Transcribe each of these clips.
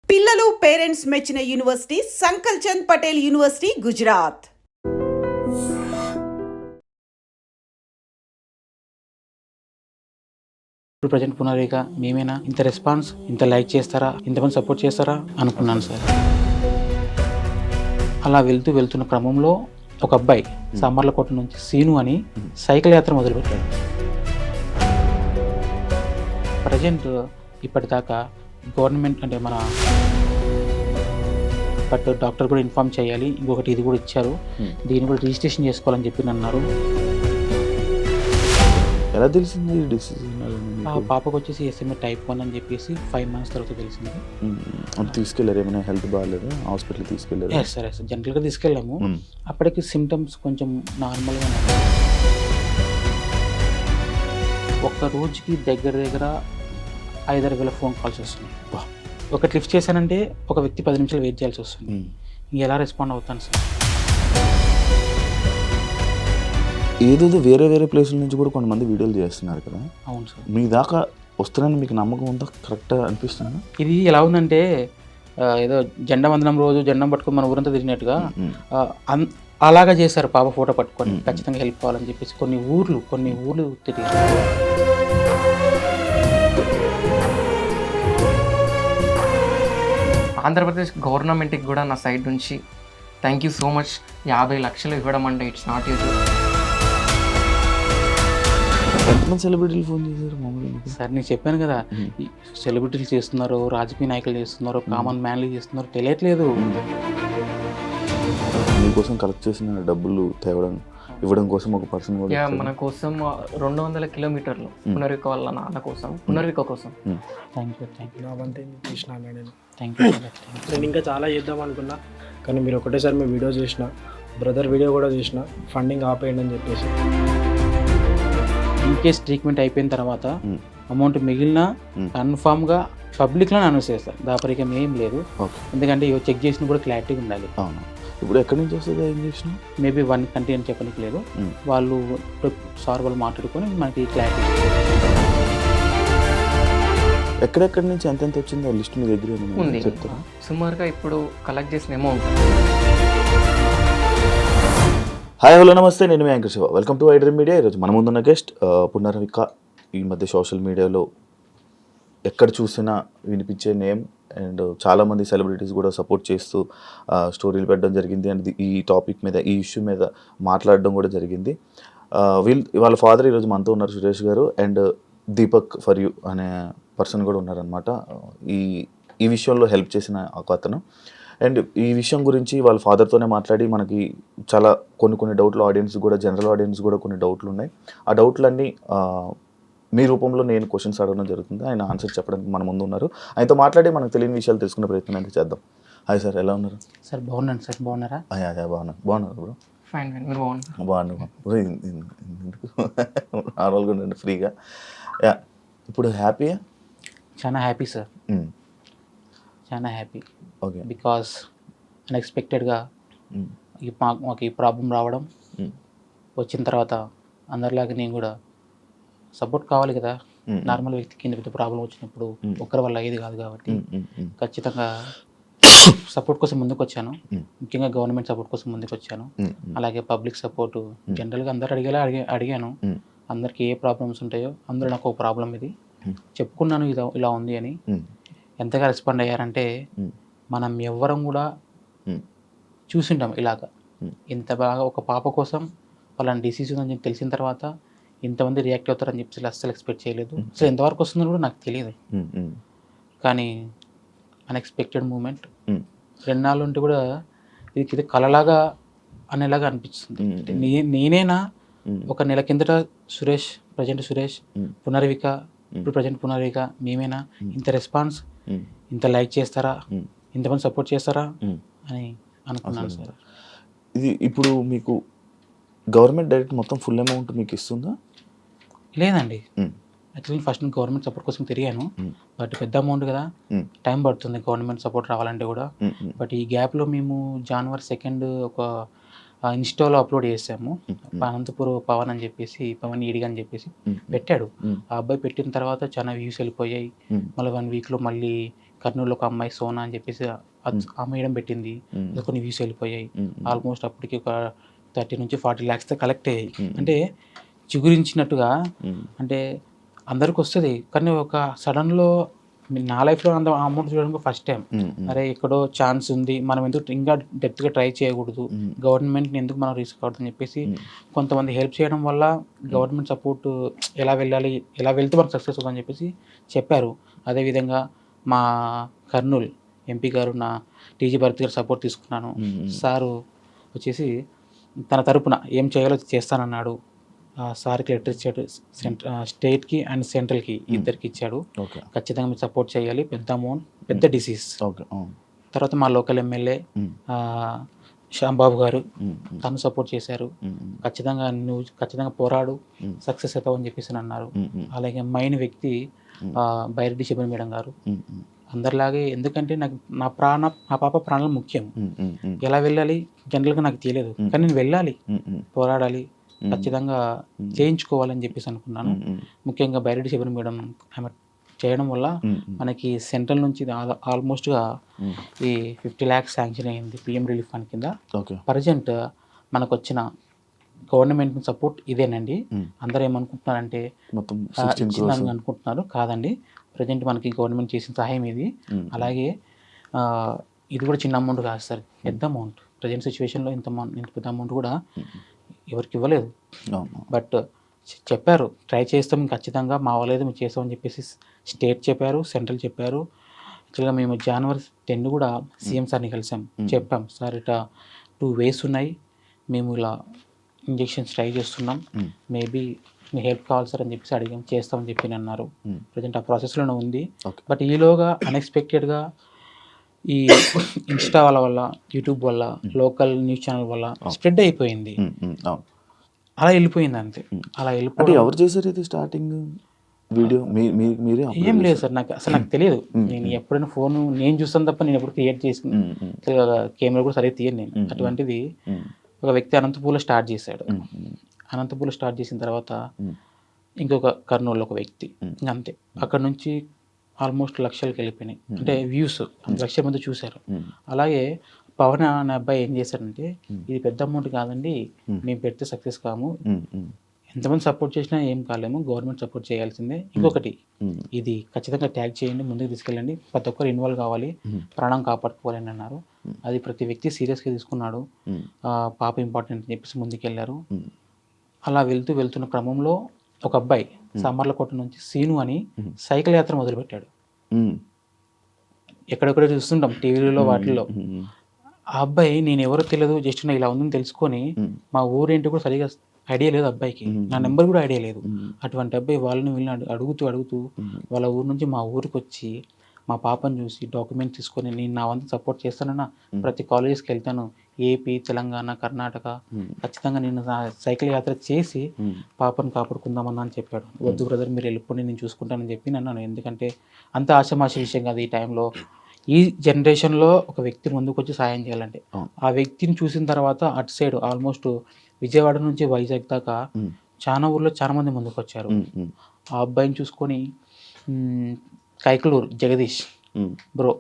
పిల్లలు పేరెంట్స్ మెచ్చిన university సంకల్ Chand Patel university Gujarat. ఇప్పుడు ప్రజెంట్ పునరేక మేమేనా ఇంత రెస్పాన్స్ ఇంత లైక్ చేస్తారా ఇంతమంది సపోర్ట్ చేస్తారా అనుకున్నాను సార్. అలా వెళ్తున్న క్రమంలో ఒక అబ్బాయి సామర్లకోట నుంచి సీను అని సైకిల్ యాత్ర మొదలుపెట్టాడు. ప్రజెంట్ ఇప్పటిదాకా గవర్నమెంట్ అంటే మన బట్ డాక్టర్ కూడా ఇన్ఫార్మ్ చేయాలి, ఇంకొకటి ఇది కూడా ఇచ్చారు, దీన్ని కూడా రిజిస్ట్రేషన్ చేసుకోవాలని చెప్పి అన్నారు. ఎలా తెలిసింది డిసిజన్? ఆ పాపకు వచ్చేసి SMA type 1 అని చెప్పేసి 5 months తర్వాత తెలిసింది. తీసుకెళ్ళారు, ఏమైనా హెల్త్ బాగాలేదు హాస్పిటల్ తీసుకెళ్ళారు? సరే జనరల్గా తీసుకెళ్ళాము. అప్పటికి సిమ్టమ్స్ కొంచెం నార్మల్గా ఉన్నాయి. ఒక్క రోజుకి దగ్గర 5,000 ఫోన్ కాల్స్ వస్తున్నాయి. ఒకటి లిఫ్ట్ చేశానంటే ఒక వ్యక్తి 10 నిమిషాలు వెయిట్ చేయాల్సి వస్తుంది. ఎలా రెస్పాండ్ అవుతాను సార్? ఏదో వేరే ప్లేసుల నుంచి కూడా కొంతమంది వీడియోలు చేస్తున్నారు కదా. అవును సార్. మీ దాకా వస్తున్నారని మీకు నమ్మకం ఉందా? కరెక్ట్గా అనిపిస్తుందా? ఇది ఎలా ఉందంటే ఏదో జెండా వందనం రోజు జెండం పట్టుకొని మన ఊరంతా తిరిగినట్టుగా అలాగా చేశారు. పాప ఫోటో పట్టుకొని ఖచ్చితంగా హెల్ప్ కావాలని చెప్పేసి కొన్ని ఊర్లు తిరిగారు. ఆంధ్రప్రదేశ్ గవర్నమెంట్కి కూడా నా సైడ్ నుంచి థ్యాంక్ యూ సో మచ్. 50 లక్షలు ఇవ్వడం అంటే ఇట్స్ నాట్ యూజువల్. ఎంతమంది సెలబ్రిటీలు ఫోన్ చేశారు మామూలుగా? సార్ నేను చెప్పాను కదా, సెలబ్రిటీలు చేస్తున్నారు, రాజకీయ నాయకులు చేస్తున్నారు, కామన్ మ్యాన్లు చేస్తున్నారు, తెలియట్లేదు. మీకోసం కలెక్ట్ చేసిన డబ్బులు ఇవ్వడం కోసం ఒక పర్సన్ కూడా మన కోసం 200 కిలోమీటర్లు పునర్విక వాళ్ళ నాన్న కోసం, పునర్విక కోసం. Thank you. నా వంతే చేసిన నేను. Thank you. నేను ఇంకా చాలా చేద్దాం అనుకున్నా, కానీ మీరు ఒకటేసారి మీ వీడియో చేసిన, బ్రదర్ వీడియో కూడా చేసిన, ఫండింగ్ ఆపేయండి అని చెప్పేసి. ఇన్ కేస్ ట్రీట్మెంట్ అయిపోయిన తర్వాత అమౌంట్ మిగిలిన కన్ఫామ్గా పబ్లిక్లో అనౌన్స్ చేస్తారు. దాపరికం ఏం లేదు, ఎందుకంటే చెక్ చేసిన కూడా క్లారిటీ ఉండాలి. అవును. ఇప్పుడు ఎక్కడి నుంచి వస్తుంది ఇంజక్షన్? మేబీ 1 కంట్రీ అని చెప్పడానికి లేదు, వాళ్ళు మాట్లాడుకొని మనకి క్లారిటీ. ఎక్కడెక్కడి నుంచి ఎంత వచ్చిందో లిస్ట్ మీ దగ్గర ఉంది. చెప్తారా? సుమారుగా ఇప్పుడు కలెక్ట్ చేసిన అమౌంట్. హాయ్ హలో నమస్తే, నేను మీ anchor Shiva. Welcome to iDream media. ఈరోజు మన ముందున్న గెస్ట్ పునర్విక. ఈ మధ్య సోషల్ మీడియాలో ఎక్కడ చూసినా వినిపించే నేమ్, అండ్ చాలామంది సెలబ్రిటీస్ కూడా సపోర్ట్ చేస్తూ స్టోరీలు పెట్టడం జరిగింది. అండ్ ఈ టాపిక్ మీద, ఈ ఇష్యూ మీద మాట్లాడడం కూడా జరిగింది. వాళ్ళ ఫాదర్ ఈరోజు మనతో ఉన్నారు, సురేష్ గారు. అండ్ దీపక్ ఫర్ యూ అనే పర్సన్ కూడా ఉన్నారనమాట, ఈ విషయంలో హెల్ప్ చేసిన ఒక అతను. అండ్ ఈ విషయం గురించి వాళ్ళ ఫాదర్తోనే మాట్లాడి మనకి చాలా కొన్ని డౌట్లు, ఆడియన్స్ కూడా, జనరల్ ఆడియన్స్ కూడా కొన్ని డౌట్లు ఉన్నాయి. ఆ డౌట్లన్నీ మీ రూపంలో నేను క్వశ్చన్స్ అడగడం జరుగుతుంది. ఆయన ఆన్సర్ చెప్పడానికి మన ముందు ఉన్నారు. ఆయనతో మాట్లాడి మనకు తెలియని విషయాలు తెలుసుకునే ప్రయత్నం అయితే చేద్దాం. హాయ్ సార్, ఎలా ఉన్నారు? సార్ బాగున్నాను సార్, బాగున్నారా? బాగున్నారు బ్రో. ఫైన్, మీరు బాగున్నాను. నార్మల్గా ఉండండి, ఫ్రీగా. ఇప్పుడు హ్యాపీయా? చాలా హ్యాపీ సార్, చాలా హ్యాపీ. ఓకే. బికాస్ అన్ఎక్స్పెక్టెడ్గా మాకు ఈ ప్రాబ్లం రావడం, వచ్చిన తర్వాత అందరిలాగా నేను కూడా సపోర్ట్ కావాలి కదా. నార్మల్ వ్యక్తికి ఇంత పెద్ద ప్రాబ్లం వచ్చినప్పుడు ఒక్కరి వల్ల అయ్యేది కాదు కాబట్టి ఖచ్చితంగా సపోర్ట్ కోసం ముందుకు వచ్చాను. ముఖ్యంగా గవర్నమెంట్ సపోర్ట్ కోసం ముందుకు వచ్చాను. అలాగే పబ్లిక్ సపోర్టు జనరల్గా అందరు అడిగాను. అందరికి ఏ ప్రాబ్లమ్స్ ఉంటాయో అందరూ నాకు ఒక ప్రాబ్లం ఇది చెప్పుకున్నాను, ఇలా ఉంది అని. ఎంతగా రెస్పాండ్ అయ్యారంటే మనం ఎవ్వరం కూడా చూసింటాం ఇలాగా. ఇంత బాగా ఒక పాప కోసం వాళ్ళని డిసీజ్ ఉందని తెలిసిన తర్వాత ఇంతమంది రియాక్ట్ అవుతారని చెప్పి అస్సలు ఎక్స్పెక్ట్ చేయలేదు. అసలు ఎంతవరకు వస్తుందో కూడా నాకు తెలియదు. కానీ అన్ఎక్స్పెక్టెడ్ మూమెంట్. 2 నాళ్ళు ఉంటే కూడా ఇది కలలాగా అనేలాగా అనిపిస్తుంది. నేనేనా ఒక నెల కిందట ప్రజెంట్ సురేష్, పునర్విక, ఇప్పుడు ప్రజెంట్ పునర్విక మేమేనా ఇంత రెస్పాన్స్ ఇంత లైక్ చేస్తారా ఇంతమంది సపోర్ట్ చేస్తారా అని అనుకున్నాను సార్. ఇది ఇప్పుడు మీకు గవర్నమెంట్ డైరెక్ట్ మొత్తం ఫుల్ అమౌంట్ మీకు ఇస్తుందా? లేదండి, యాక్చువల్లీ ఫస్ట్ గవర్నమెంట్ సపోర్ట్ కోసం తిరిగాను. బట్ పెద్ద అమౌంట్ కదా, టైం పడుతుంది గవర్నమెంట్ సపోర్ట్ రావాలంటే కూడా. బట్ ఈ గ్యాప్లో మేము January 2 ఒక ఇన్స్టాలో అప్లోడ్ చేసాము. అనంతపూర్ పవన్ అని చెప్పేసి, పవన్ ఈడిగా అని చెప్పేసి పెట్టాడు. ఆ అబ్బాయి పెట్టిన తర్వాత చాలా వ్యూస్ వెళ్ళిపోయాయి. మళ్ళీ 1 వీక్లో మళ్ళీ కర్నూలులో ఒక అమ్మాయి సోనా అని చెప్పేసి ఆ మేడం పెట్టింది. అది కొన్ని వ్యూస్ వెళ్ళిపోయాయి. ఆల్మోస్ట్ అప్పటికి ఒక 30 నుంచి 40 lakhs కలెక్ట్ అయ్యాయి. అంటే చిగురించినట్టుగా అంటే అందరికి వస్తుంది, కానీ ఒక సడన్లో నా లైఫ్లో అంత అమౌంట్ చూడడం ఫస్ట్ టైం. అరే ఎక్కడో ఛాన్స్ ఉంది, మనం ఎందుకు ఇంకా డెప్త్గా ట్రై చేయకూడదు, గవర్నమెంట్ని ఎందుకు మనం రిస్క్ అవుతుందని చెప్పేసి కొంతమంది హెల్ప్ చేయడం వల్ల గవర్నమెంట్ సపోర్ట్ ఎలా వెళ్ళాలి, ఎలా వెళ్తే మనకు సక్సెస్ అవుతుందని చెప్పేసి చెప్పారు. అదేవిధంగా మా కర్నూలు ఎంపీ గారు నా టీజీ భరత్ గారు సపోర్ట్ తీసుకున్నాను. సారు వచ్చేసి తన తరపున ఏం చేయాలో చేస్తానన్నాడు. సార్కి లెటర్ ఇచ్చాడు, స్టేట్కి అండ్ సెంట్రల్కి ఇద్దరికి ఇచ్చాడు. ఖచ్చితంగా మీరు సపోర్ట్ చేయాలి, పెద్ద అమౌంట్, పెద్ద డిసీజ్. తర్వాత మా లోకల్ ఎమ్మెల్యే శ్యాంబాబు గారు తను సపోర్ట్ చేశారు. నువ్వు ఖచ్చితంగా పోరాడు, సక్సెస్ అవుతావు అని చెప్పేసి అన్నారు. అలాగే మైన్ వ్యక్తి బైరెడ్డి శిబన్ మేడం గారు అందరిలాగే, ఎందుకంటే నాకు నా పాప ప్రాణాలు ముఖ్యం. ఎలా వెళ్ళాలి జనరల్గా నాకు తెలియదు, కానీ నేను వెళ్ళాలి, పోరాడాలి, ఖచ్చితంగా చేయించుకోవాలని చెప్పేసి అనుకున్నాను. ముఖ్యంగా బైరెడ్డి శిబన్ మేడం ఆమె చేయడం వల్ల మనకి సెంట్రల్ నుంచి ఆల్మోస్ట్గా ఈ 50 lakhs శాంక్షన్ అయింది పిఎం రిలీఫ్ ఫండ్ కింద. ప్రజెంట్ మనకు వచ్చిన గవర్నమెంట్ సపోర్ట్ ఇదేనండి. అందరూ ఏమనుకుంటున్నారంటే ఇచ్చిందని అనుకుంటున్నారు, కాదండి. ప్రజెంట్ మనకి గవర్నమెంట్ చేసిన సహాయం ఇది. అలాగే ఇది కూడా చిన్న అమౌంట్ కాదు సార్, పెద్ద అమౌంట్. ప్రజెంట్ సిచ్యువేషన్లో ఇంత పెద్ద అమౌంట్ కూడా ఎవరికి ఇవ్వలేదు. బట్ చెప్పారు ట్రై చేస్తాం ఖచ్చితంగా, మా వాళ్ళేదో మేము చేస్తామని చెప్పేసి స్టేట్ చెప్పారు, సెంట్రల్ చెప్పారు. యాక్చువల్గా మేము January 10 కూడా సీఎం సార్ని కలిసాం. చెప్పాం సార్ ఇట్లా 2 ways ఉన్నాయి, మేము ఇలా ఇంజెక్షన్స్ ట్రై చేస్తున్నాం, మేబీ మీ హెల్ప్ కావాలి సార్ అని చెప్పేసి అడిగాం. చేస్తామని చెప్పి అన్నారు. ప్రజెంట్ ఆ ప్రాసెస్లోనే ఉంది. బట్ ఈలోగా అన్ఎక్స్పెక్టెడ్గా ఈ ఇన్స్టా వల్ల, యూట్యూబ్ వల్ల, లోకల్ న్యూస్ ఛానల్ వల్ల స్ప్రెడ్ అయిపోయింది. అలా వెళ్ళిపోయింది అంతే. అలా వెళ్ళిపోయి ఎవరు చేశారు ఇది స్టార్టింగ్ వీడియో? మీరే? ఏం లేదు సార్, నాకు తెలియదు. నేను ఎప్పుడైనా ఫోన్ నేను చూస్తాను తప్ప నేను ఎప్పుడు క్రియేట్ చేసుకుని కెమెరా కూడా సరిగ్గా తీయను నేను. అటువంటిది ఒక వ్యక్తి అనంతపూర్లో స్టార్ట్ చేశాడు. అనంతపూర్లో స్టార్ట్ చేసిన తర్వాత ఇంకొక కర్నూలులో ఒక వ్యక్తి, అంతే. అక్కడ నుంచి ఆల్మోస్ట్ లక్షలకు వెళ్ళిపోయినాయి, అంటే వ్యూస్ 1,00,000 మంది చూశారు. అలాగే పవన్ అనే అబ్బాయి ఏం చేశాడంటే, ఇది పెద్ద అమౌంట్ కాదండి, మేము పెడితే సక్సెస్ కాము, ఎంతమంది సపోర్ట్ చేసినా ఏం కాలేము, గవర్నమెంట్ సపోర్ట్ చేయాల్సిందే. ఇంకొకటి, ఇది ఖచ్చితంగా ట్యాగ్ చేయండి, ముందుకు తీసుకెళ్ళండి, ప్రతి ఒక్కరు ఇన్వాల్వ్ కావాలి, ప్రాణం కాపాడుకోవాలని అన్నారు. అది ప్రతి వ్యక్తి సీరియస్గా తీసుకున్నాడు. పాప ఇంపార్టెంట్ అని చెప్పేసి ముందుకెళ్ళారు. అలా వెళ్తున్న క్రమంలో ఒక అబ్బాయి సామర్లకోట నుంచి సీను అని సైకిల్ యాత్ర మొదలుపెట్టాడు. ఎక్కడెక్కడ చూస్తుంటాం టీవీలలో వాటిల్లో. ఆ అబ్బాయి నేను ఎవరో తెలియదు, జస్ట్ నా ఇలా ఉందని తెలుసుకొని, మా ఊరేంటి కూడా సరిగా ఐడియా లేదు అబ్బాయికి, నా నెంబర్ కూడా ఐడియా లేదు. అటువంటి అబ్బాయి వాళ్ళని వీళ్ళని అడుగుతూ వాళ్ళ ఊరు నుంచి మా ఊరికి వచ్చి మా పాపను చూసి డాక్యుమెంట్ తీసుకొని, నేను నా వంతు సపోర్ట్ చేస్తానన్నా, ప్రతి కాలేజెస్కి వెళ్తాను, ఏపీ, తెలంగాణ, కర్ణాటక, ఖచ్చితంగా నేను సైకిల్ యాత్ర చేసి పాపను కాపాడుకుందామన్నా అని చెప్పాడు. వద్దు బ్రదర్, మీరు వెళ్ళిపోండి, నేను చూసుకుంటానని చెప్పి అన్నాను. ఎందుకంటే అంత ఆశమాష విషయం కాదు ఈ టైంలో. ఈ జనరేషన్లో ఒక వ్యక్తి ముందుకు వచ్చి సాయం చేయాలంటే, ఆ వ్యక్తిని చూసిన తర్వాత అటు సైడ్ ఆల్మోస్ట్ విజయవాడ నుంచి వైజాగ్ దాకా చాలా ఊర్లో చాలా మంది ముందుకు వచ్చారు. ఆ అబ్బాయిని చూసుకొని కైకలూరు జగదీష్ బ్రో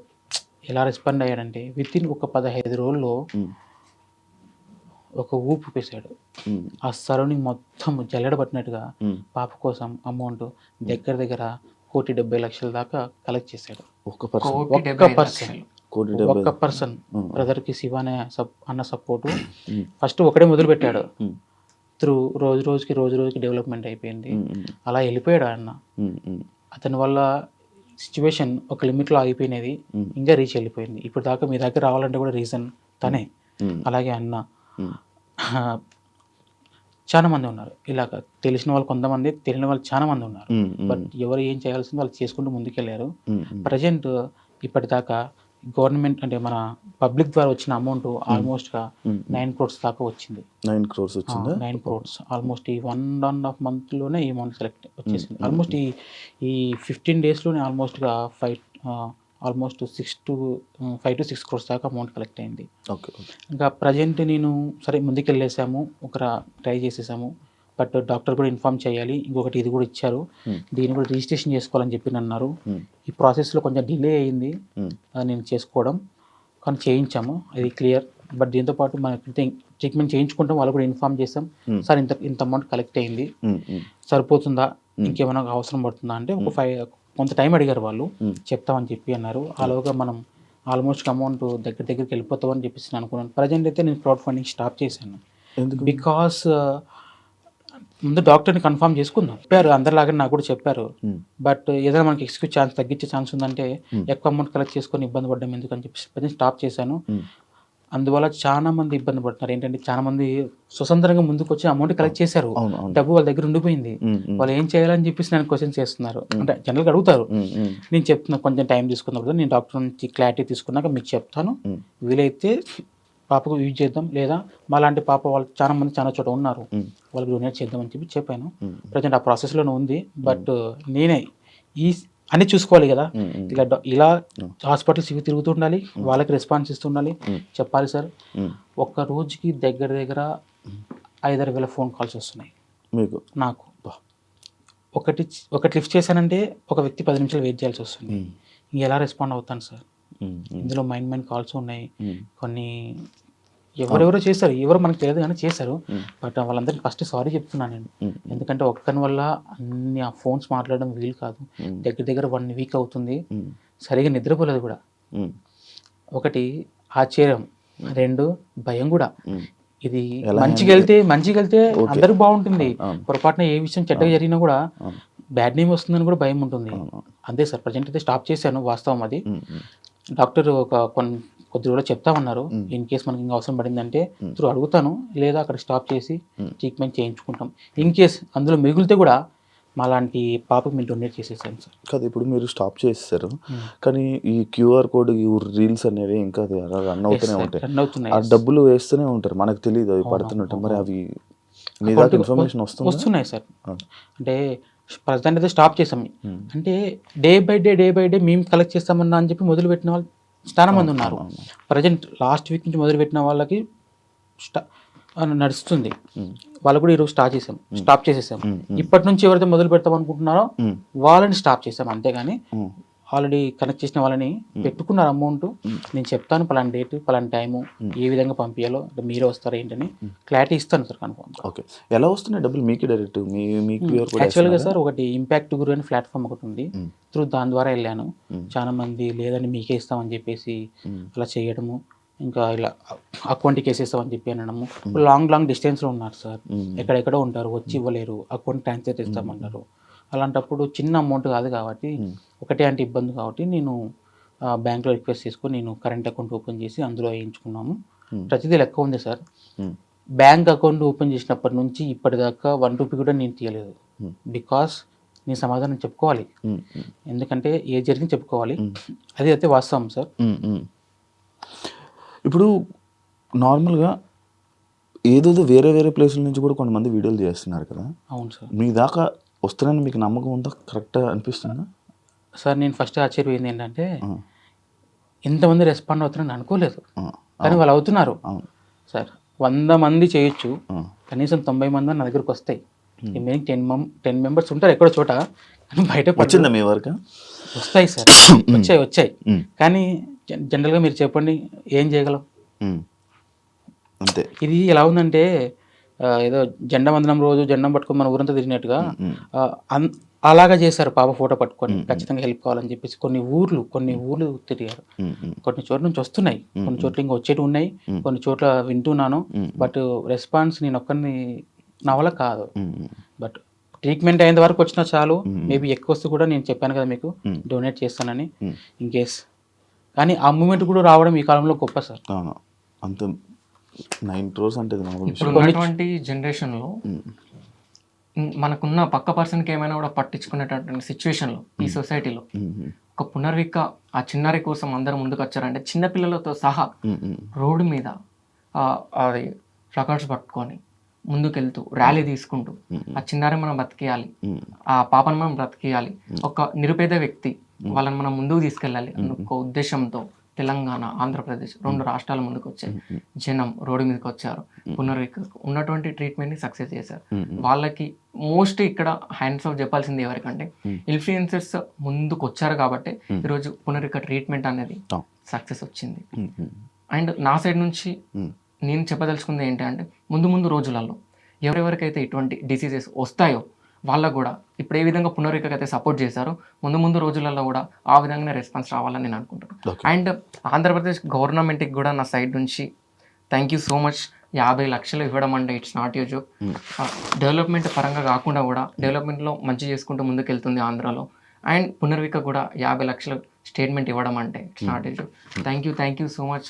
ఎలా రెస్పాండ్ అయ్యాడంటే, వితిన్ ఒక 15 రోజుల్లో ఒక ఊపు పేశాడు. ఆ సరౌండింగ్ మొత్తం జల్లెడబట్టినట్టుగా పాప కోసం అమౌంట్ దగ్గర 1,70,00,000 దాకా కలెక్ట్ చేశాడు. ఒక్క పర్సన్ బ్రదర్కి శివ అన్న సపోర్టు. ఫస్ట్ ఒకటే మొదలు పెట్టాడు, త్రూ రోజు రోజుకి డెవలప్మెంట్ అయిపోయింది. అలా వెళ్ళిపోయాడు అన్న. అతని వల్ల సిచ్యువేషన్ ఒక లిమిట్లో ఆగిపోయినది, ఇంకా రీచ్ వెళ్ళిపోయింది. ఇప్పుడు దాకా మీ దగ్గర రావాలంటే కూడా రీజన్ తనే. అలాగే అన్న చాలా మంది ఉన్నారు ఇలాగ, తెలిసిన వాళ్ళు కొంతమంది, తెలియని వాళ్ళు చాలా మంది ఉన్నారు. బట్ ఎవరు ఏం చేయాల్సిందో వాళ్ళు చేసుకుంటూ ముందుకెళ్ళారు. ప్రజెంట్ ఇప్పటిదాకా గవర్నమెంట్ అంటే మన పబ్లిక్ ద్వారా వచ్చిన అమౌంట్ ఆల్మోస్ట్గా 9 crores దాకా వచ్చింది. 9 crores వచ్చింది. 9 crores ఆల్మోస్ట్ ఈ 1.5 monthలోనే ఈ అమౌంట్ సెలెక్ట్ వచ్చేసింది. ఆల్మోస్ట్ ఈ 15 daysలోనే ఆల్మోస్ట్గా 5 to 6 crores దాకా అమౌంట్ కలెక్ట్ అయింది. ఇంకా ప్రజెంట్ నేను సరే ముందుకెళ్ళేసాము, ఒక ట్రై చేసేసాము, బట్ డాక్టర్ కూడా ఇన్ఫామ్ చేయాలి, ఇంకొకటి ఇది కూడా ఇచ్చారు, దీన్ని కూడా రిజిస్ట్రేషన్ చేసుకోవాలని చెప్పి అన్నారు. ఈ ప్రాసెస్లో కొంచెం డిలే అయ్యింది నేను చేసుకోవడం, కానీ చేయించాము, అది క్లియర్. బట్ దీంతోపాటు మనకి ట్రీట్మెంట్ చేయించుకుంటాం, వాళ్ళు కూడా ఇన్ఫామ్ చేసాం, సార్ ఇంత అమౌంట్ కలెక్ట్ అయింది, సరిపోతుందా, ఇంకేమైనా అవసరం పడుతుందా అంటే కొంత టైం అడిగారు వాళ్ళు, చెప్తామని చెప్పి అన్నారు. అలాగా మనం ఆల్మోస్ట్ అమౌంట్ దగ్గరికి వెళ్ళిపోతామని చెప్పేసి నేను అనుకున్నాను. ప్రజెంట్ అయితే నేను క్రౌడ్ ఫండింగ్ స్టాప్ చేశాను, బికాస్ ముందు డాక్టర్ని కన్ఫర్మ్ చేసుకుందాం చెప్పారు, అందరిలాగా నాకు కూడా చెప్పారు. బట్ ఏదైనా మనకి ఎక్స్క్యూజ్ ఛాన్స్ తగ్గించే ఛాన్స్ ఉందంటే ఎక్కువ అమౌంట్ కలెక్ట్ చేసుకొని ఇబ్బంది పడ్డం ఎందుకని చెప్పేసి ప్రజెంట్ స్టాప్ చేశాను. అందువల్ల చాలా మంది ఇబ్బంది పడుతున్నారు. ఏంటంటే చాలా మంది స్వతంత్రంగా ముందుకు వచ్చి అమౌంట్ కలెక్ట్ చేశారు, డబ్బు వాళ్ళ దగ్గర ఉండిపోయింది, వాళ్ళు ఏం చేయాలని చెప్పేసి నేను క్వశ్చన్ చేస్తున్నారు, అంటే జనరల్గా అడుగుతారు. నేను చెప్తున్నా కొంచెం టైం తీసుకున్నప్పుడు నేను డాక్టర్ నుంచి క్లారిటీ తీసుకున్నాక మీకు చెప్తాను, వీలైతే పాపకు యూజ్ చేద్దాం, లేదా మా లాంటి పాప వాళ్ళు చాలా మంది చాలా చోట ఉన్నారు, వాళ్ళకి డొనేట్ చేద్దామని చెప్పి చెప్పాను. ప్రజెంట్ ఆ ప్రాసెస్లోనే ఉంది. బట్ నేనే అన్నీ చూసుకోవాలి కదా, ఇలా హాస్పిటల్స్ ఇవి తిరుగుతుండాలి, వాళ్ళకి రెస్పాన్స్ ఇస్తుండాలి, చెప్పాలి సార్. ఒక్క రోజుకి దగ్గర 5,000 ఫోన్ కాల్స్ వస్తున్నాయి మీకు నాకు. ఒకటి లిఫ్ట్ చేశానంటే ఒక వ్యక్తి 10 నిమిషాలు వెయిట్ చేయాల్సి వస్తుంది, ఎలా రెస్పాండ్ అవుతాను సార్. ఇందులో మైండ్ కాల్స్ ఉన్నాయి, కొన్ని ఎవరెవరో చేశారు, ఎవరో మనకు తెలియదు కానీ చేశారు. బట్ వాళ్ళందరికీ ఫస్ట్ సారీ చెప్తున్నాను నేను, ఎందుకంటే ఒక్కని వల్ల అన్ని ఆ ఫోన్స్ మాట్లాడడం వీలు కాదు. దగ్గర 1 వీక్ అవుతుంది, సరిగా నిద్రపోలేదు కూడా. ఒకటి ఆశ్చర్యం, 2 భయం కూడా. ఇది మంచిగా వెళ్తే అందరికి బాగుంటుంది, పొరపాటున ఏ విషయం చెడ్డగా జరిగినా కూడా బ్యాడ్ నేమ్ వస్తుందని కూడా భయం ఉంటుంది. అంతే సార్, ప్రజెంట్ అయితే స్టాప్ చేశాను, వాస్తవం అది. డాక్టర్ కొద్ది రోజులు చెప్తామన్నారు, ఇన్ కేస్ మనకి ఇంకా అవసరం పడిందంటే త్రూ అడుగుతాను, లేదా అక్కడ స్టాప్ చేసి ట్రీట్మెంట్ చేయించుకుంటాం. ఇన్ కేస్ అందులో మిగిలితే కూడా మా లాంటి పాపకు మీరు డొనేట్ చేసేసాను సార్. కాదు, ఇప్పుడు మీరు స్టాప్ చేసేసారు, కానీ ఈ QR కోడ్, ఈ రీల్స్ అనేవి ఇంకా రన్ అవుతూనే ఉంటాయి, ఆ డబ్బులు వేస్తూనే ఉంటారు, మనకు తెలియదు అవి పడుతున్నట్టు. మరి అవి మీ దాకా ఇన్ఫర్మేషన్ వస్తున్నాయి సార్. అంటే ప్రజెంట్ అయితే స్టాప్ చేసాం, అంటే డే బై డే మేము కలెక్ట్ చేస్తామన్నా అని చెప్పి మొదలుపెట్టిన వాళ్ళు చాలా మంది ఉన్నారు. ప్రజెంట్ లాస్ట్ వీక్ నుంచి మొదలుపెట్టిన వాళ్ళకి నడుస్తుంది, వాళ్ళు కూడా ఈరోజు స్టాప్ చేసేసాం. ఇప్పటి నుంచి ఎవరైతే మొదలు పెడతాం అనుకుంటున్నారో వాళ్ళని స్టాప్ చేసాం, అంతేగాని ఆల్రెడీ కనెక్ట్ చేసిన వాళ్ళని పెట్టుకున్నారు అమౌంట్. నేను చెప్తాను పలానా డేట్ పలానా టైము, ఏ విధంగా పంపించాలో, మీరే వస్తారా ఏంటని క్లారిటీ ఇస్తాను సార్ కన్ఫర్మ్. ఓకే, ఎలా వస్తున్నాయి డబ్బులు మీకు డైరెక్ట్? యాక్చువల్గా సార్ ఒకటి ఇంపాక్ట్ గురు అని ప్లాట్ఫామ్ ఒకటి ఉంది, త్రూ దాని ద్వారా వెళ్ళాను. చాలా మంది లేదని మీకే ఇస్తామని చెప్పేసి అలా చేయడము, ఇంకా ఇలా అకౌంట్కి వేసేస్తామని చెప్పి అనడము. లాంగ్ డిస్టెన్స్లో ఉన్నారు సార్, ఎక్కడెక్కడో ఉంటారు, వచ్చి ఇవ్వలేరు, అకౌంట్ ట్రాన్స్ఫర్ చేస్తామంటారు. అలాంటప్పుడు చిన్న అమౌంట్ కాదు కాబట్టి, ఒకటే అంటే ఇబ్బంది కాబట్టి నేను బ్యాంక్లో రిక్వెస్ట్ చేసుకొని నేను కరెంట్ అకౌంట్ ఓపెన్ చేసి అందులో వేయించుకున్నాము. ప్రతిదీ లెక్క ఉంది సార్. బ్యాంక్ అకౌంట్ ఓపెన్ చేసినప్పటి నుంచి ఇప్పటిదాకా 1 రూపీ కూడా నేను తీయలేదు, బికాస్ నేను సమాధానం చెప్పుకోవాలి, ఎందుకంటే ఏ జరిగింది చెప్పుకోవాలి, అది అయితే వాస్తవం సార్. ఇప్పుడు నార్మల్గా ఏదో వేరే ప్లేసుల నుంచి కూడా కొంతమంది వీడియోలు చేస్తున్నారు కదా. అవును సార్. మీ దాకా వస్తున్నాయని మీకు నమ్మకం ఉందా? కరెక్ట్గా అనిపిస్తుందా సార్? నేను ఫస్ట్ ఆశ్చర్యపోయింది ఏంటంటే ఇంతమంది రెస్పాండ్ అవుతున్నారని అనుకోలేదు, కానీ వాళ్ళు అవుతున్నారు సార్. 100 మంది చేయొచ్చు, కనీసం 90 మంది నా దగ్గరకు వస్తాయి. రిమైనింగ్ 10 మెంబర్స్ ఉంటారు ఎక్కడో చోట, కానీ బయట వచ్చిందా మీ వరకు? వస్తాయి సార్, వచ్చాయి. కానీ జనరల్గా మీరు చెప్పండి ఏం చేయగలం? అంతే. ఇది ఎలా ఉందంటే ఏదో జెండా వందనం రోజు జెండా పట్టుకొని మన ఊరంతా తిరిగినట్టుగా అలాగా చేశారు. పాప ఫోటో పట్టుకొని ఖచ్చితంగా హెల్ప్ కావాలని చెప్పేసి కొన్ని ఊర్లు తిరిగారు. కొన్ని చోట్ల నుంచి వస్తున్నాయి, కొన్ని చోట్ల ఇంకా వచ్చేటి ఉన్నాయి, కొన్ని చోట్ల వింటున్నాను. బట్ రెస్పాన్స్ నేను ఒక్కరిని నా వల్ల కాదు. బట్ ట్రీట్మెంట్ అయిన వరకు వచ్చినా చాలు, మేబీ ఎక్కువ వస్తే కూడా నేను చెప్పాను కదా మీకు డొనేట్ చేస్తానని, ఇన్ కేస్. కానీ ఆ మూమెంట్ కూడా రావడం ఈ కాలంలో గొప్ప సార్. అంత 9 crores అంటే ఇప్పుడు ఉన్నటువంటి జనరేషన్లో మనకున్న పక్క పర్సన్కి ఏమైనా కూడా పట్టించుకునేటటువంటి సిచ్యువేషన్లో ఈ సొసైటీలో ఒక పునర్విక ఆ చిన్నారి కోసం అందరూ ముందుకు వచ్చారంటే చిన్నపిల్లలతో సహా రోడ్డు మీద అది ప్లకార్డ్స్ పట్టుకొని ముందుకెళ్తూ ర్యాలీ తీసుకుంటూ ఆ చిన్నారి మనం బ్రతికేయాలి, ఆ పాపను మనం బ్రతికేయాలి, ఒక నిరుపేద వ్యక్తి వాళ్ళని మనం ముందుకు తీసుకెళ్ళాలి అన్న ఒక ఉద్దేశంతో తెలంగాణ, ఆంధ్రప్రదేశ్ 2 రాష్ట్రాల ముందుకు వచ్చాయి. జనం రోడ్డు మీదకి వచ్చారు. పునర్వికకు ఉన్నటువంటి ట్రీట్మెంట్ని సక్సెస్ చేశారు. వాళ్ళకి మోస్ట్ ఇక్కడ హ్యాండ్స్ ఆఫ్ చెప్పాల్సింది ఎవరికంటే ఇన్ఫ్లుయెన్సర్స్ ముందుకు వచ్చారు కాబట్టి ఈరోజు పునర్విక ట్రీట్మెంట్ అనేది సక్సెస్ వచ్చింది. అండ్ నా సైడ్ నుంచి నేను చెప్పదలుచుకుంది ఏంటంటే ముందు రోజులలో ఎవరెవరికైతే ఇటువంటి డిసీజెస్ వస్తాయో వాళ్ళకు కూడా ఇప్పుడు ఏ విధంగా పునర్వికకి అయితే సపోర్ట్ చేశారో ముందు రోజులలో కూడా ఆ విధంగానే రెస్పాన్స్ రావాలని నేను అనుకుంటున్నాను. అండ్ ఆంధ్రప్రదేశ్ గవర్నమెంట్కి కూడా నా సైడ్ నుంచి థ్యాంక్ యూ సో మచ్. 50 లక్షలు ఇవ్వడం అంటే it's not you joke. Development పరంగా కాకుండా కూడా డెవలప్మెంట్లో మంచి చేసుకుంటూ ముందుకెళ్తుంది ఆంధ్రాలో. అండ్ పునర్విక కూడా 50 లక్షలు స్టేట్మెంట్ ఇవ్వడం అంటే it's not you joke. Thank you so much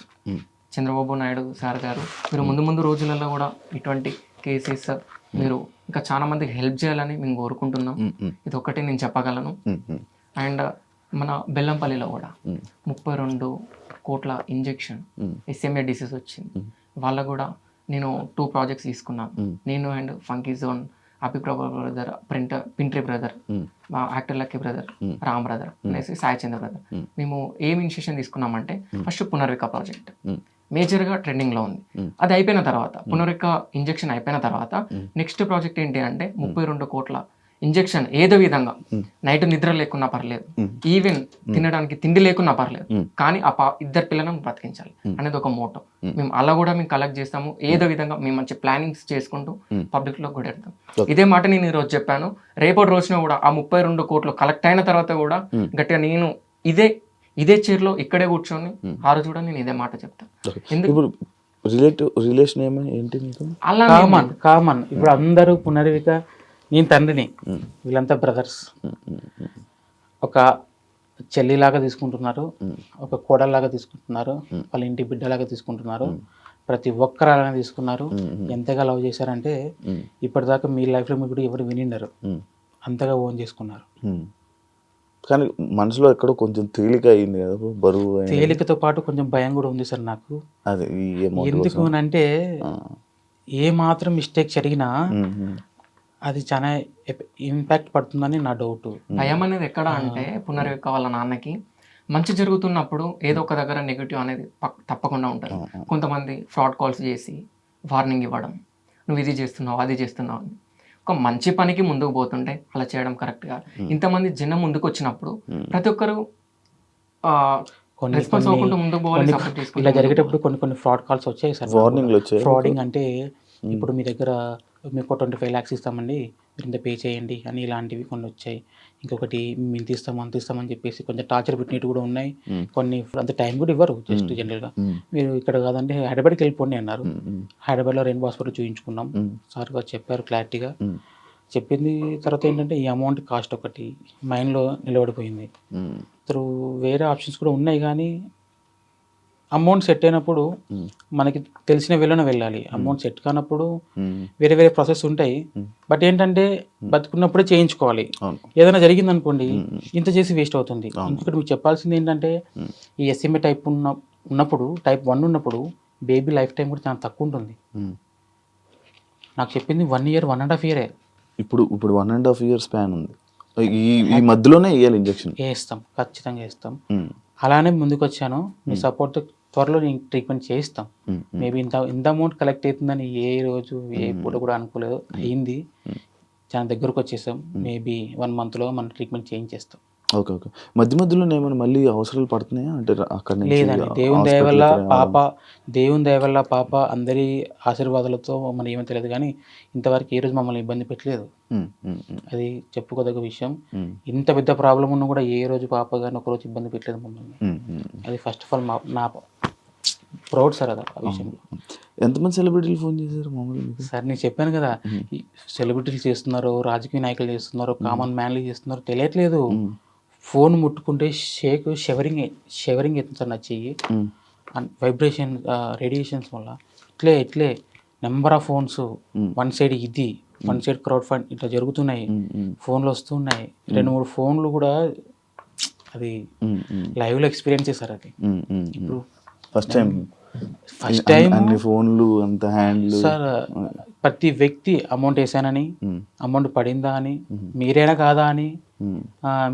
Chandrababu Naidu sir గారు. మీరు ముందు రోజులలో కూడా ఇటువంటి కేసెస్ మీరు ఇంకా చాలా మందికి హెల్ప్ చేయాలని మేము కోరుకుంటున్నాం. ఇది ఒక్కటే నేను చెప్పగలను. అండ్ మన బెల్లంపల్లిలో కూడా 32 కోట్ల ఇంజెక్షన్ SMA డిసీజ్ వచ్చింది. వాళ్ళకు కూడా నేను 2 ప్రాజెక్ట్స్ తీసుకున్నాను. నేను అండ్ ఫంకీ జోన్, అభిప్రాయ బ్రదర్, పింట్రీ బ్రదర్, మా actor lucky brother, Ram brother అనేసి సాయి చంద్ర బ్రదర్. మేము ఏం ఇనిషియేషన్ తీసుకున్నామంటే ఫస్ట్ పునర్విక ప్రాజెక్ట్ మేజర్గా ట్రెండింగ్లో ఉంది. అది అయిపోయిన తర్వాత పునర్విక ఇంజెక్షన్ అయిపోయిన తర్వాత నెక్స్ట్ ప్రాజెక్ట్ ఏంటి అంటే 32 కోట్ల ఇంజెక్షన్ ఏదో విధంగా నైట్ నిద్ర లేకున్నా పర్లేదు, ఈవెన్ తినడానికి తిండి లేకున్నా పర్లేదు, కానీ ఆ 2 పిల్లలను బ్రతికించాలి అనేది ఒక మోటో. మేము అలా కూడా మేము కలెక్ట్ చేస్తాము. ఏదో విధంగా మేము మంచి ప్లానింగ్స్ చేసుకుంటూ పబ్లిక్ లో కూడా వెళ్తాం. ఇదే మాట నేను ఈరోజు చెప్పాను. రేపటి రోజున కూడా ఆ 32 కోట్లు కలెక్ట్ అయిన తర్వాత కూడా గట్టిగా నేను ఇదే చైర్లో ఇక్కడే కూర్చొని ఆ రోజు కూడా నేను ఇదే మాట చెప్తాను. ఇప్పుడు రిలేషన్ ఏంటి మీకు? అలా కామన్ ఇప్పుడు అందరూ పునర్విక, నేను తండ్రిని, వీళ్ళంతా బ్రదర్స్. ఒక చెల్లిలాగా తీసుకుంటున్నారు, ఒక కోడల్లాగా తీసుకుంటున్నారు, వాళ్ళ ఇంటి బిడ్డలాగా తీసుకుంటున్నారు. ప్రతి ఒక్కరు అలానే తీసుకున్నారు. ఎంతగా లవ్ చేశారంటే ఇప్పటిదాకా మీ లైఫ్లో మీరు ఎవరు వినిండరు, అంతగా ఓన్ చేసుకున్నారు. కానీ మనసులో ఎక్కడో కొంచెం తేలిక అయింది కదా, బరువు తేలికతో పాటు కొంచెం భయం కూడా ఉంది సార్ నాకు. అదే ఎందుకు అంటే ఏ మాత్రం మిస్టేక్ జరిగినా అది చాలా ఇంపాక్ట్ పడుతుందని నా డౌట్. భయం అనేది ఎక్కడ అంటే పునర్విక వాళ్ళ నాన్నకి మంచి జరుగుతున్నప్పుడు ఏదో ఒక దగ్గర నెగిటివ్ అనేది తప్పకుండా ఉంటుంది. కొంతమంది ఫ్రాడ్ కాల్స్ చేసి వార్నింగ్ ఇవ్వడం, నువ్వు ఇది చేస్తున్నావు అది చేస్తున్నావు అని. ఒక మంచి పనికి ముందుకు పోతుంటే అలా చేయడం కరెక్ట్ కాదు. ఇంతమంది జనం ముందుకు వచ్చినప్పుడు ప్రతి ఒక్కరు రెస్పాన్స్ అవ్వకుండా ముందుకు పోవాలి. ఇలా జరిగేటప్పుడు కొన్ని ఫ్రాడ్ కాల్స్ వచ్చాయి సార్. వార్నింగ్లు వచ్చాయి. ఫ్రాడింగ్ అంటే ఇప్పుడు మీ దగ్గర మీకు 25 lakhs ఇస్తామండి, మీరు ఇంత పే చేయండి అని ఇలాంటివి కొన్ని వచ్చాయి. ఇంకొకటి మేము తీస్తామని చెప్పేసి కొంచెం టార్చర్ పెట్టినట్టు కూడా ఉన్నాయి. కొన్ని అంత టైం కూడా ఇవ్వరు. జస్ట్ జనరల్గా మీరు ఇక్కడ కాదంటే హైదరాబాద్కి వెళ్ళిపోండి అన్నారు. హైదరాబాద్లో రెయిన్బో హాస్పిటల్ చూపించుకున్నాం. సార్ గారు చెప్పారు క్లారిటీగా. చెప్పింది తర్వాత ఏంటంటే ఈ అమౌంట్ కాస్ట్ ఒకటి మైండ్లో నిలబడిపోయింది. వేరే ఆప్షన్స్ కూడా ఉన్నాయి, కానీ అమౌంట్ సెట్ అయినప్పుడు మనకి తెలిసిన వేళనే వెళ్ళాలి. అమౌంట్ సెట్ కానప్పుడు వేరే ప్రాసెస్ ఉంటాయి. బట్ ఏంటంటే బతుకున్నప్పుడే చేయించుకోవాలి. ఏదైనా జరిగింది అనుకోండి, ఇంత చేసి వేస్ట్ అవుతుంది. ఇక్కడ మీకు చెప్పాల్సింది ఏంటంటే ఈ SMA టైప్ ఉన్నప్పుడు, టైప్ 1 ఉన్నప్పుడు బేబీ లైఫ్ టైం కూడా చాలా తక్కువ ఉంటుంది. నాకు చెప్పింది 1 year 1.5 year. ఇప్పుడు 1.5 year స్పాన్ ఉంది. ఈ మధ్యలోనే వేయాలి ఇంజెక్షన్. వేస్తాం, ఖచ్చితంగా వేస్తాం. అలానే ముందుకు వచ్చాను. మీ సపోర్ట్ త్వరలో నేను ట్రీట్మెంట్ చేయిస్తాం. మేబీ ఇంత అమౌంట్ కలెక్ట్ అవుతుందని ఏ రోజు ఏ పూట కూడా అనుకోలేదు. అయింది, చాలా దగ్గరకు వచ్చేసాం. మేబీ 1 monthలో మనం ట్రీట్మెంట్ చేయించేస్తాం. ఓకే. మధ్యలో ఏమైనా మళ్ళీ అవసరాలు పడుతున్నాయా అంటే అక్కడ? లేదండి, దేవుని దయ వల్ల పాప అందరి ఆశీర్వాదాలతో మనం ఏమో తెలియదు, కానీ ఇంతవరకు ఏ రోజు మమ్మల్ని ఇబ్బంది పెట్టలేదు. అది చెప్పుకోదగ్గ విషయం. ఇంత పెద్ద ప్రాబ్లం ఉన్నా కూడా ఏ రోజు పాప కానీ ఒకరోజు ఇబ్బంది పెట్టలేదు మమ్మల్ని. అది ఫస్ట్ ఆఫ్ ఆల్ నా ప్రౌడ్ సార్ అది ఆ విషయంలో. ఎంతమంది సెలబ్రిటీలు ఫోన్ చేశారు మామూలుగా? సార్ నేను చెప్పాను కదా, సెలబ్రిటీలు చేస్తున్నారు, రాజకీయ నాయకులు చేస్తున్నారు, కామన్ మ్యాన్లు చేస్తున్నారు, తెలియట్లేదు. ఫోన్ ముట్టుకుంటే షెవరింగ్ అవుతుంది సార్ నా చెయ్యి. వైబ్రేషన్ రేడియేషన్స్ వల్ల ఇట్లే number of phones, one side crowd fund ఇట్లా జరుగుతున్నాయి. ఫోన్లు వస్తున్నాయి. 2-3 ఫోన్లు కూడా అది లైవ్లో ఎక్స్పీరియన్స్ చేశారు. అది ఇప్పుడు ఫస్ట్ టైం అన్ని ఫోన్లు అంత హ్యాండ్లు. సార్ ప్రతి వ్యక్తి అమౌంట్ వేసానని, అమౌంట్ పడిందా అని, మీరైనా కాదా అని,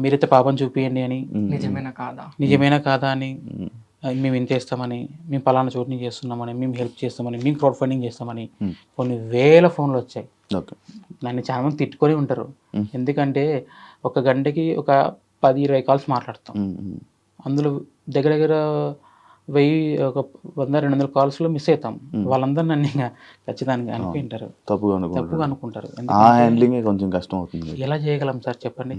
మీరైతే పాపం చూపియండి అని, నిజమేనా కాదా అని మేము ఇంత చేస్తామని, మేము పలానా చోటు నుంచి చేస్తున్నామని, మేము హెల్ప్ చేస్తామని, మేము క్రౌడ్ ఫండింగ్ చేస్తామని కొన్ని వేల ఫోన్లు వచ్చాయి. ఓకే. నన్ను చాలా మంది తిట్టుకొని ఉంటారు. ఎందుకంటే ఒక గంటకి ఒక 10-20 కాల్స్ మాట్లాడతాం. అందులో దగ్గర దగ్గర 1000 ఒక 100-200 కాల్స్లో మిస్ అవుతాం. వాళ్ళందరూ నన్ను ఇంకా ఖచ్చితంగా అనుకుంటారు, తప్పుగా అనుకుంటారు. ఆ హ్యాండ్లింగ్ కొంచెం కష్టం అవుతుంది. ఎలా చేయగలం సార్ చెప్పండి?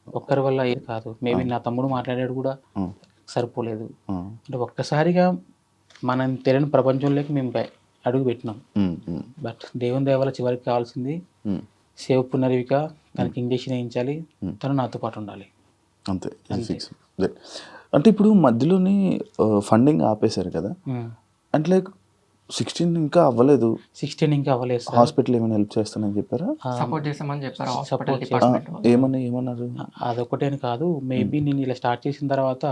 ఒక్కరి వల్ల ఏది కాదు. మేబీ నా తమ్ముడు మాట్లాడాడు కూడా సరిపోలేదు. అంటే ఒక్కసారిగా మనం తెలియని ప్రపంచంలోకి మేము అడుగు పెట్టినాం. బట్ దేవుని దయ వల్ల చివరికి కావాల్సింది సేవ్ పునర్విక, తనకి ఇంజక్షన్ వేయించాలి, తను నాతో పాటు ఉండాలి, అంతే. అంటే ఇప్పుడు మధ్యలోని ఫండింగ్ ఆపేశారు కదా, అంటే లైక్ 16 ఇంకా అవ్వలేదు. 16 ఇంకా అవ్వలేదు సార్. హాస్పిటల్ ఏమైనా హెల్ప్ చేస్తానని చెప్పారా? సపోర్ట్ చేస్తామని చెప్పారు హాస్పిటల్ సపోర్ట్ డిపార్ట్మెంట్. ఏమన్నారు? అదొకటేని కాదు, మేబీ నేను ఇలా స్టార్ట్ చేసిన తర్వాత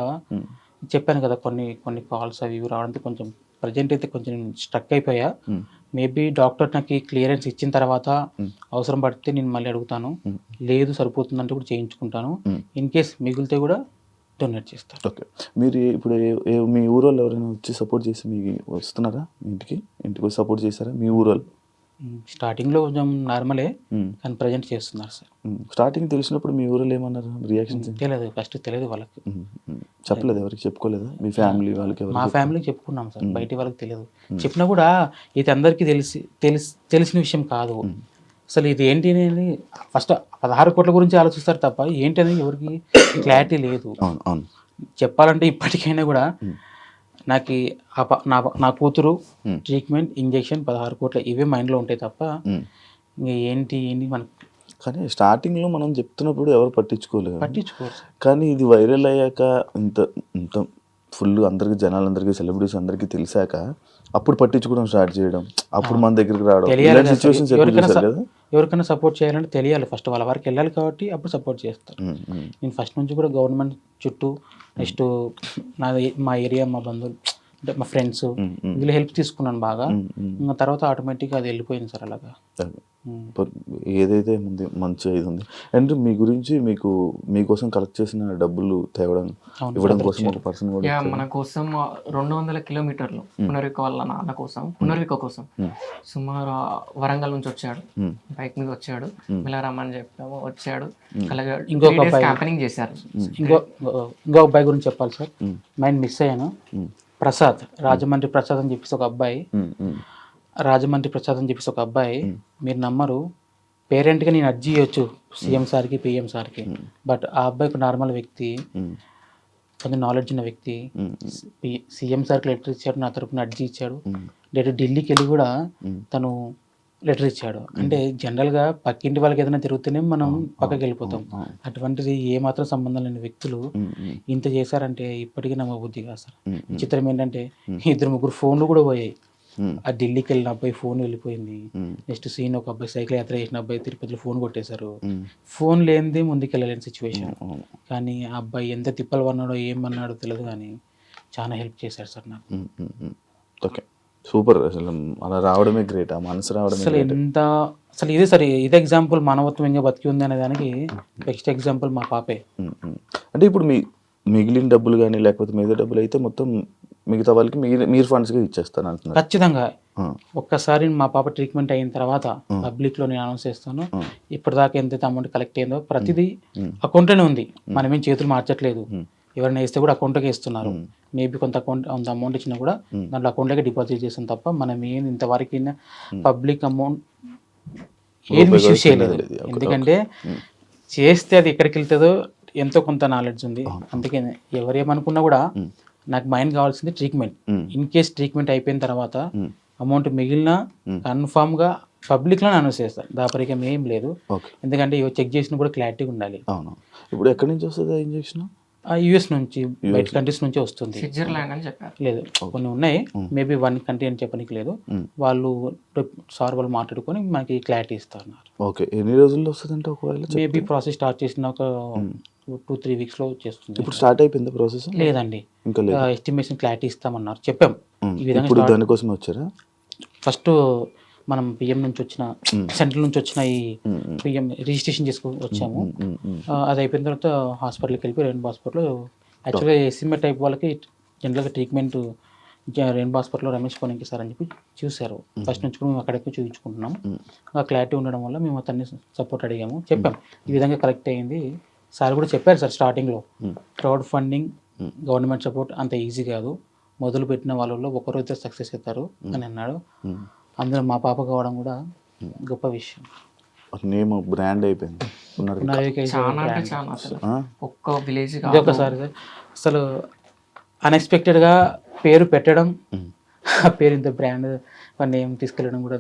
చెప్పాను కదా కొన్ని కాల్స్ అవి ఇవి రావడంతో కొంచెం ప్రజెంట్ అయితే కొంచెం స్ట్రక్ అయిపోయా. మేబీ డాక్టర్ నాకు క్లియరెన్స్ ఇచ్చిన తర్వాత అవసరం పడితే నేను మళ్ళీ అడుగుతాను, లేదు సరిపోతుందంటే కూడా చేయించుకుంటాను. ఇన్ కేస్ మిగిలితే కూడా డొనేట్ చేస్తాను. ఓకే. మీరు ఇప్పుడు మీ ఊరోళ్ళు ఎవరైనా వచ్చి సపోర్ట్ చేసి మీకు వస్తున్నారా? మీ ఇంటికి వచ్చి సపోర్ట్ చేశారా మీ ఊరోళ్ళు? స్టార్టింగ్లో కొంచెం నార్మలే, కానీ ప్రజెంట్ చేస్తున్నారు సార్. స్టార్టింగ్ తెలిసినప్పుడు మీ ఊరిలో ఏమన్నారు? రియాక్షన్స్ తెలియదు, ఫస్ట్ తెలియదు వాళ్ళకి. చెప్పలేదు, ఎవరికి చెప్పుకోలేదా? మీ ఫ్యామిలీ వాళ్ళకి? మా ఫ్యామిలీకి చెప్పుకున్నాం సార్, బయట వాళ్ళకి తెలియదు. చెప్పినా కూడా ఇది అందరికీ తెలిసిన విషయం కాదు. అసలు ఇది ఏంటి అనేది ఫస్ట్ 16 కోట్ల గురించి ఆలోచిస్తారు తప్ప ఏంటి అనేది ఎవరికి క్లారిటీ లేదు. చెప్పాలంటే ఇప్పటికైనా కూడా నాకు నా కూతురు ట్రీట్మెంట్, ఇంజెక్షన్, 16 కోట్ల ఇవే మైండ్లో ఉంటాయి తప్ప ఇంకా ఏంటి మనకు. కానీ స్టార్టింగ్లో మనం చెప్తున్నప్పుడు ఎవరు పట్టించుకోరు. కానీ ఇది వైరల్ అయ్యాక ఇంత ఫుల్ అందరికి, జనాలందరికీ, సెలబ్రిటీస్ అందరికీ తెలిసాక అప్పుడు పట్టించుకోవడం స్టార్ట్ చేయడం, అప్పుడు మన దగ్గరికి రావడం, సిచ్యువేషన్స్ కదా. ఎవరికైనా సపోర్ట్ చేయాలంటే తెలియాలి ఫస్ట్, వాళ్ళ వరకు వెళ్ళాలి కాబట్టి అప్పుడు సపోర్ట్ చేస్తారు. నేను ఫస్ట్ నుంచి కూడా గవర్నమెంట్ చుట్టూ, నెక్స్ట్ మా ఏరియా, మా బంధువులు అంటే మా ఫ్రెండ్స్ వీళ్ళు హెల్ప్ తీసుకున్నాను బాగా. ఇంకా తర్వాత ఆటోమేటిక్గా అది వెళ్ళిపోయింది సార్ అలాగా. ఏదైతే ఉంది మంచిగా ఇది ఉంది. అండ్ మీ గురించి మీకోసం కలెక్ట్ చేసిన డబ్బులు ఇవ్వడం కోసం ఒక పర్సన్ కూడా మన కోసం 200 కిలోమీటర్లు పునర్విక వాళ్ళ నాన్న కోసం, పునర్విక కోసం సుమారు వరంగల్ నుంచి వచ్చాడు, బైక్ మీద వచ్చాడు, ఇలా రమ్మని చెప్పాము, వచ్చాడు. అలాగే ఇంకొక క్యాంపెనింగ్ చేశారు. ఇంకో అబ్బాయి గురించి చెప్పాలి సార్, మైండ్ మిస్ అయ్యాను. ప్రసాద్, రాజమండ్రి ప్రసాద్ అని చెప్పేసి ఒక అబ్బాయి, మీరు నమ్మరు, పేరెంట్గా నేను అర్జీ ఇవ్వచ్చు సీఎం సార్కి, పిఎం సార్కి. బట్ ఆ అబ్బాయి ఒక నార్మల్ వ్యక్తి, కొంచెం నాలెడ్జ్ ఉన్న వ్యక్తి. సీఎం సార్కి లెటర్ ఇచ్చాడు, నా తరపున అర్జీ ఇచ్చాడు. ఢిల్లీకి వెళ్ళి కూడా తను లెటర్ ఇచ్చాడు. అంటే జనరల్గా పక్కింటి వాళ్ళకి ఏదైనా తిరుగుతూనే మనం పక్కకి వెళ్ళిపోతాం. అటువంటిది ఏమాత్రం సంబంధం లేని వ్యక్తులు ఇంత చేశారంటే ఇప్పటికీ నమ్మబుద్ధి కాదు సార్. విచిత్రం ఏంటంటే 2-3 ఫోన్లు కూడా పోయాయి. ఆ ఢిల్లీకి వెళ్ళిన అబ్బాయి ఫోన్ వెళ్ళిపోయింది. నెక్స్ట్ సీన్ ఒక అబ్బాయి సైకిల్ యాత్ర చేసిన అబ్బాయి తిరుపతిలో ఫోన్ కొట్టేశారు. ఫోన్ లేనిదే ముందుకు వెళ్ళలేని సిచ్యువేషన్. కానీ ఆ అబ్బాయి ఎంత తిప్పలు పన్నాడో ఏమన్నాడో తెలియదు, కానీ చాలా హెల్ప్ చేశాడు సార్ నాకు. Okay, super. అసలు అలా రావడమే గ్రేట్, ఆ మనసు రావడమే. అసలు ఇదే సరే, ఇదే ఎగ్జాంపుల్ మానవత్వం ఇంకా బతికి ఉంది అనే దానికి బెస్ట్ ఎగ్జాంపుల్ మా పాపే. అంటే ఇప్పుడు మిగిలిన డబ్బులు కానీ లేకపోతే మిగతా డబ్బులు అయితే మొత్తం మిగతా వాళ్ళకి మీరు ఫండ్స్గా ఇచ్చేస్తాను అంటున్నారు? ఖచ్చితంగా. ఒక్కసారి మా పాప ట్రీట్మెంట్ అయిన తర్వాత పబ్లిక్లో నేను అనౌన్స్ చేస్తాను. ఇప్పటిదాకా ఎంతైతే అమౌంట్ కలెక్ట్ అయిందో ప్రతిదీ అకౌంట్లోనే ఉంది. మనమేం చేతులు మార్చట్లేదు. ఎవరైనా వేస్తే కూడా అకౌంట్కి ఇస్తున్నారు. మేబీ కొంత అమౌంట్ ఇచ్చినా కూడా దాంట్లో అకౌంట్లోకి డిపాజిట్ చేస్తాం తప్ప మనం ఏం ఇంతవరకు పబ్లిక్ అమౌంట్ ఏది మిస్యూజ్ చేయలేదు. ఎందుకంటే చేస్తే అది ఎక్కడికి వెళ్తుందో ఎంతో కొంత నాలెడ్జ్ ఉంది. అందుకే ఎవరేమనుకున్నా కూడా నాకు మైండ్ కావాల్సింది ట్రీట్మెంట్. ఇన్ కేస్ ట్రీట్మెంట్ అయిపోయిన తర్వాత అమౌంట్ మిగిలిన కన్ఫామ్గా పబ్లిక్లో అనౌన్స్ చేస్తాను. దాపరికం ఏం లేదు. ఎందుకంటే చెక్ చేసిన కూడా క్లారిటీగా ఉండాలి. ఇప్పుడు ఎక్కడి నుంచి వస్తుంది ఇంజెక్షన్? యుఎస్ నుంచి, బయట కంట్రీస్ నుంచి వస్తుంది. స్విట్జర్లాండ్ అని చెప్పారు. లేదు, కొన్ని ఉన్నాయి. మేబీ 1 కంట్రీ అని చెప్పడానికి లేదు. వాళ్ళు మాట్లాడుకొని మనకి క్లారిటీ ఇస్తారు. ఓకే, ఎన్ని రోజుల్లో వస్తుందంటే ఒకవేళ? మేబీ ప్రాసెస్ స్టార్ట్ చేసిన ఒక 2-3 వీక్స్లో చేస్తుంది. ఇప్పుడు స్టార్ట్ అయిపోయింది ప్రాసెస్? లేదండి, ఇంకా లేదు. ఎస్టిమేషన్ క్లారిటీ ఇస్తామన్నారు, చెప్పాం. ఈ విధంగా దానికోసం వచ్చారా? ఫస్ట్ మనం పిఎం నుంచి వచ్చిన, సెంట్రల్ నుంచి వచ్చిన ఈ పిఎం రిజిస్ట్రేషన్ చేసుకొని వచ్చాము. అది అయిపోయిన తర్వాత హాస్పిటల్కి వెళ్ళిపోయి 2 హాస్పిటల్లో యాక్చువల్గా ఎస్ఎంఏ టైప్ వాళ్ళకి జనరల్గా ట్రీట్మెంట్ రెయిన్బో హాస్పిటల్లో రమేష్ కోనికి సార్ అని చెప్పి చూశారు. ఫస్ట్ నుంచి కూడా మేము అక్కడికి చూపించుకుంటున్నాం. ఆ క్లారిటీ ఉండడం వల్ల మేము అతన్ని సపోర్ట్ అడిగాము, చెప్పాం ఈ విధంగా కరెక్ట్ అయింది. సార్ కూడా చెప్పారు సార్ స్టార్టింగ్లో, క్రౌడ్ ఫండింగ్ గవర్నమెంట్ సపోర్ట్ అంత ఈజీ కాదు, మొదలు పెట్టిన వాళ్ళలో ఒకరైతే సక్సెస్ అవుతారు అని అన్నాడు. అందులో మా పాప కావడం కూడా గొప్ప విషయం. నేమ్ బ్రాండ్ అయిపోయింది. చాలా అంటే చాలా అసలు ఒక్క విలేజ్ ఇది ఒకసారి సార్ అసలు అన్ఎక్స్పెక్టెడ్గా పేరు పెట్టడం, ఆ పేరు ఇంత బ్రాండ్ నేమ్ తీసుకెళ్ళడం కూడా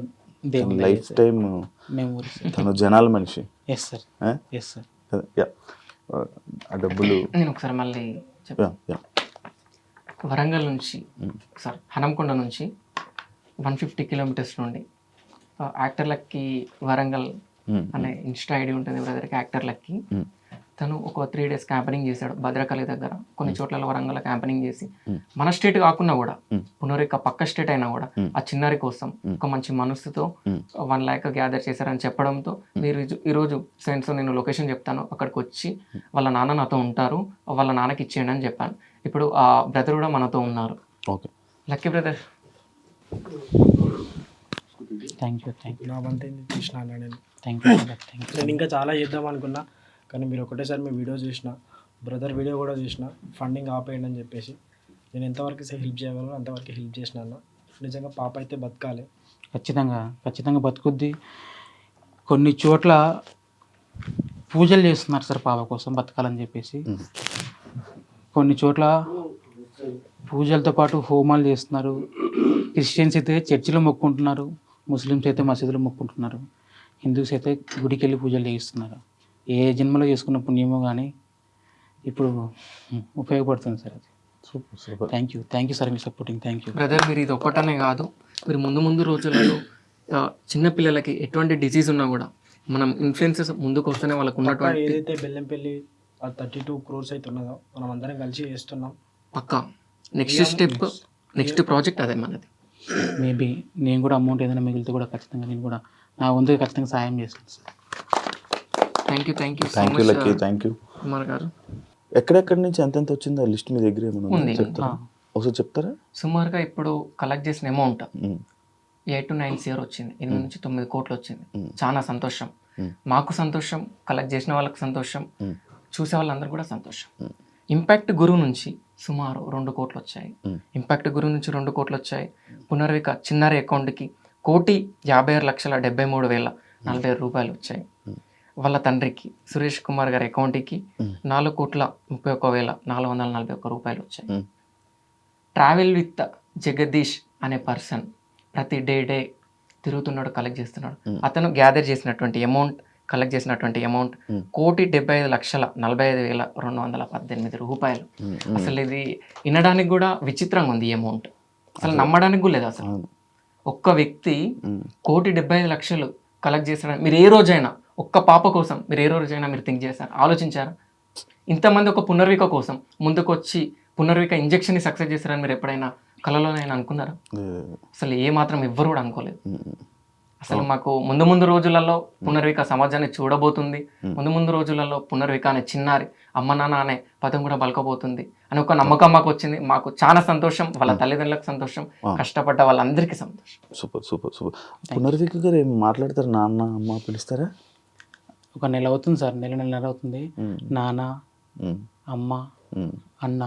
దేవుని లైఫ్ టైం మెమోరీ. తను జనాల మనిషి. Yes sir, yes sir. ఆ డబ్బులు నేను ఒకసారి మళ్ళీ వరంగల్ నుంచి సార్ హనంకొండ నుంచి 150 కిలోమీటర్స్ నుండి యాక్టర్లకి వరంగల్ అనే ఇన్స్టా ఐడి ఉంటుంది బ్రదర్కి, యాక్టర్లకి. తను ఒక 3 days క్యాంపెనింగ్ చేశాడు భద్రకాళి దగ్గర, కొన్ని చోట్ల వరంగల్ క్యాంపెనింగ్ చేసి మన స్టేట్ కాకుండా కూడా పునరిక పక్క స్టేట్ అయినా కూడా ఆ చిన్నారి కోసం ఒక మంచి మనసుతో 1 lakh గ్యాదర్ చేశారని చెప్పడంతో మీరు ఈరోజు ఫ్రెండ్స్ నేను లొకేషన్ చెప్తాను, అక్కడికి వచ్చి వాళ్ళ నాన్న నాతో ఉంటారు, వాళ్ళ నాన్నకి ఇచ్చేయండి అని చెప్పాను. ఇప్పుడు ఆ బ్రదర్ కూడా మనతో ఉన్నారు. Okay, lucky brother. Thank you, thank you, నా వంతు చూసిన నేను థ్యాంక్ యూ, థ్యాంక్ యూ. నేను ఇంకా చాలా చేద్దాం అనుకున్నా, కానీ మీరు ఒకటేసారి మీ వీడియో చూసిన, బ్రదర్ వీడియో కూడా చూసిన, ఫండింగ్ ఆపేయండి అని చెప్పేసి నేను ఎంతవరకు హెల్ప్ చేయగలను అంతవరకు హెల్ప్ చేసిన అన్న. నిజంగా పాప అయితే బతకాలి, ఖచ్చితంగా ఖచ్చితంగా బతుకుద్ది. కొన్ని చోట్ల పూజలు చేస్తున్నారు సార్ పాప కోసం బతకాలని చెప్పేసి, కొన్ని చోట్ల పూజలతో పాటు హోమాలు చేస్తున్నారు. క్రిస్టియన్స్ అయితే చర్చిలో మొక్కుంటున్నారు, ముస్లిమ్స్ అయితే మసీదులో మొక్కుంటున్నారు, హిందూస్ అయితే గుడికి వెళ్ళి పూజలు చేయిస్తున్నారు. ఏ జన్మలో చేసుకున్న పుణ్యమో కానీ ఇప్పుడు ఉపయోగపడుతుంది సార్ అది. Super super. Thank you sir me supporting. Thank you brother. మీరు ఇది ఒక్కటనే కాదు, మీరు ముందు రోజులలో చిన్నపిల్లలకి ఎటువంటి డిసీజ్ ఉన్నా కూడా మనం ఇన్ఫ్లుయెన్సెస్ ముందుకు వస్తేనే వాళ్ళకు ఉన్నటువంటి ఏదైతే బెల్లంపల్లి 32 crores అయితే ఉన్నదో మనం అందరం కలిసి చేస్తున్నాం. పక్కా నెక్స్ట్ స్టెప్, నెక్స్ట్ ప్రాజెక్ట్ అదే మనది. మేబీ నేను కూడా అమౌంట్ ఏదైనా మిగిలితే కూడా ఖచ్చితంగా నేను కూడా నా వంతుగా ఖచ్చితంగా సాయం చేస్తాను sir. Thank you thank you lucky, thank you Kumar గారు. ఎక్కడెక్కడి నుంచి ఎంతెంత వచ్చిందో ఆ లిస్ట్ మీ దగ్గర ఏమైనా ఉంది. చెప్తారా? ఒకసారి చెప్తారా? సుమారుగా ఇప్పుడు కలెక్ట్ చేసిన అమౌంట్ 8 to 9 crores వచ్చింది, 8 నుంచి 9 కోట్లు వచ్చింది. చాలా సంతోషం, మాకు సంతోషం, కలెక్ట్ చేసిన వాళ్ళకి సంతోషం, చూసే వాళ్ళందరూ కూడా సంతోషం. ఇంపాక్ట్ గురువు నుంచి సుమారు 2 కోట్లు వచ్చాయి. ఇంపాక్ట్ గురువు నుంచి 2 కోట్లు వచ్చాయి. పునర్విక చిన్నారి అకౌంట్కి 1,56,73,040 రూపాయలు వచ్చాయి. వాళ్ళ తండ్రికి సురేష్ కుమార్ గారి అకౌంట్కి 4,31,441 రూపాయలు వచ్చాయి. ట్రావెల్ విత్ జగదీష్ అనే పర్సన్ ప్రతి డే తిరుగుతున్నాడు, కలెక్ట్ చేస్తున్నాడు. అతను గ్యాదర్ చేసినటువంటి అమౌంట్, కలెక్ట్ చేసినటువంటి అమౌంట్ 1,75,45,218 రూపాయలు. అసలు ఇది వినడానికి కూడా విచిత్రంగా ఉంది. ఈ అమౌంట్ అసలు నమ్మడానికి కూడా లేదు. అసలు ఒక్క వ్యక్తి 1,75,00,000 కలెక్ట్ చేస్తాడని మీరు ఏ రోజైనా, ఒక్క పాప కోసం మీరు ఏ రోజైనా మీరు థింక్ చేశారు, ఆలోచించారా? ఇంతమంది ఒక పునర్విక కోసం ముందుకు వచ్చి పునర్విక ఇంజెక్షన్ని సక్సెస్ చేస్తారని మీరు ఎప్పుడైనా కళలోనైనా అనుకున్నారా? అసలు ఏ మాత్రం ఎవ్వరు కూడా అనుకోలేదు. అసలు మాకు ముందు రోజులలో పునర్విక సమాజాన్ని చూడబోతుంది, ముందు రోజులలో పునర్విక అనే చిన్నారి అమ్మ నాన్న అనే పదం కూడా పలకబోతుంది అని ఒక నమ్మకం మాకు వచ్చింది. మాకు చాలా సంతోషం, వాళ్ళ తల్లిదండ్రులకు సంతోషం, కష్టపడ్డ వాళ్ళందరికీ సంతోషం. Super super super. పునర్విక గారు ఏం మాట్లాడతారు? నాన్న అమ్మ పిలుస్తారా? ఒక నెల అవుతుంది సార్, నెల అవుతుంది. నాన్న, అమ్మ, అన్న,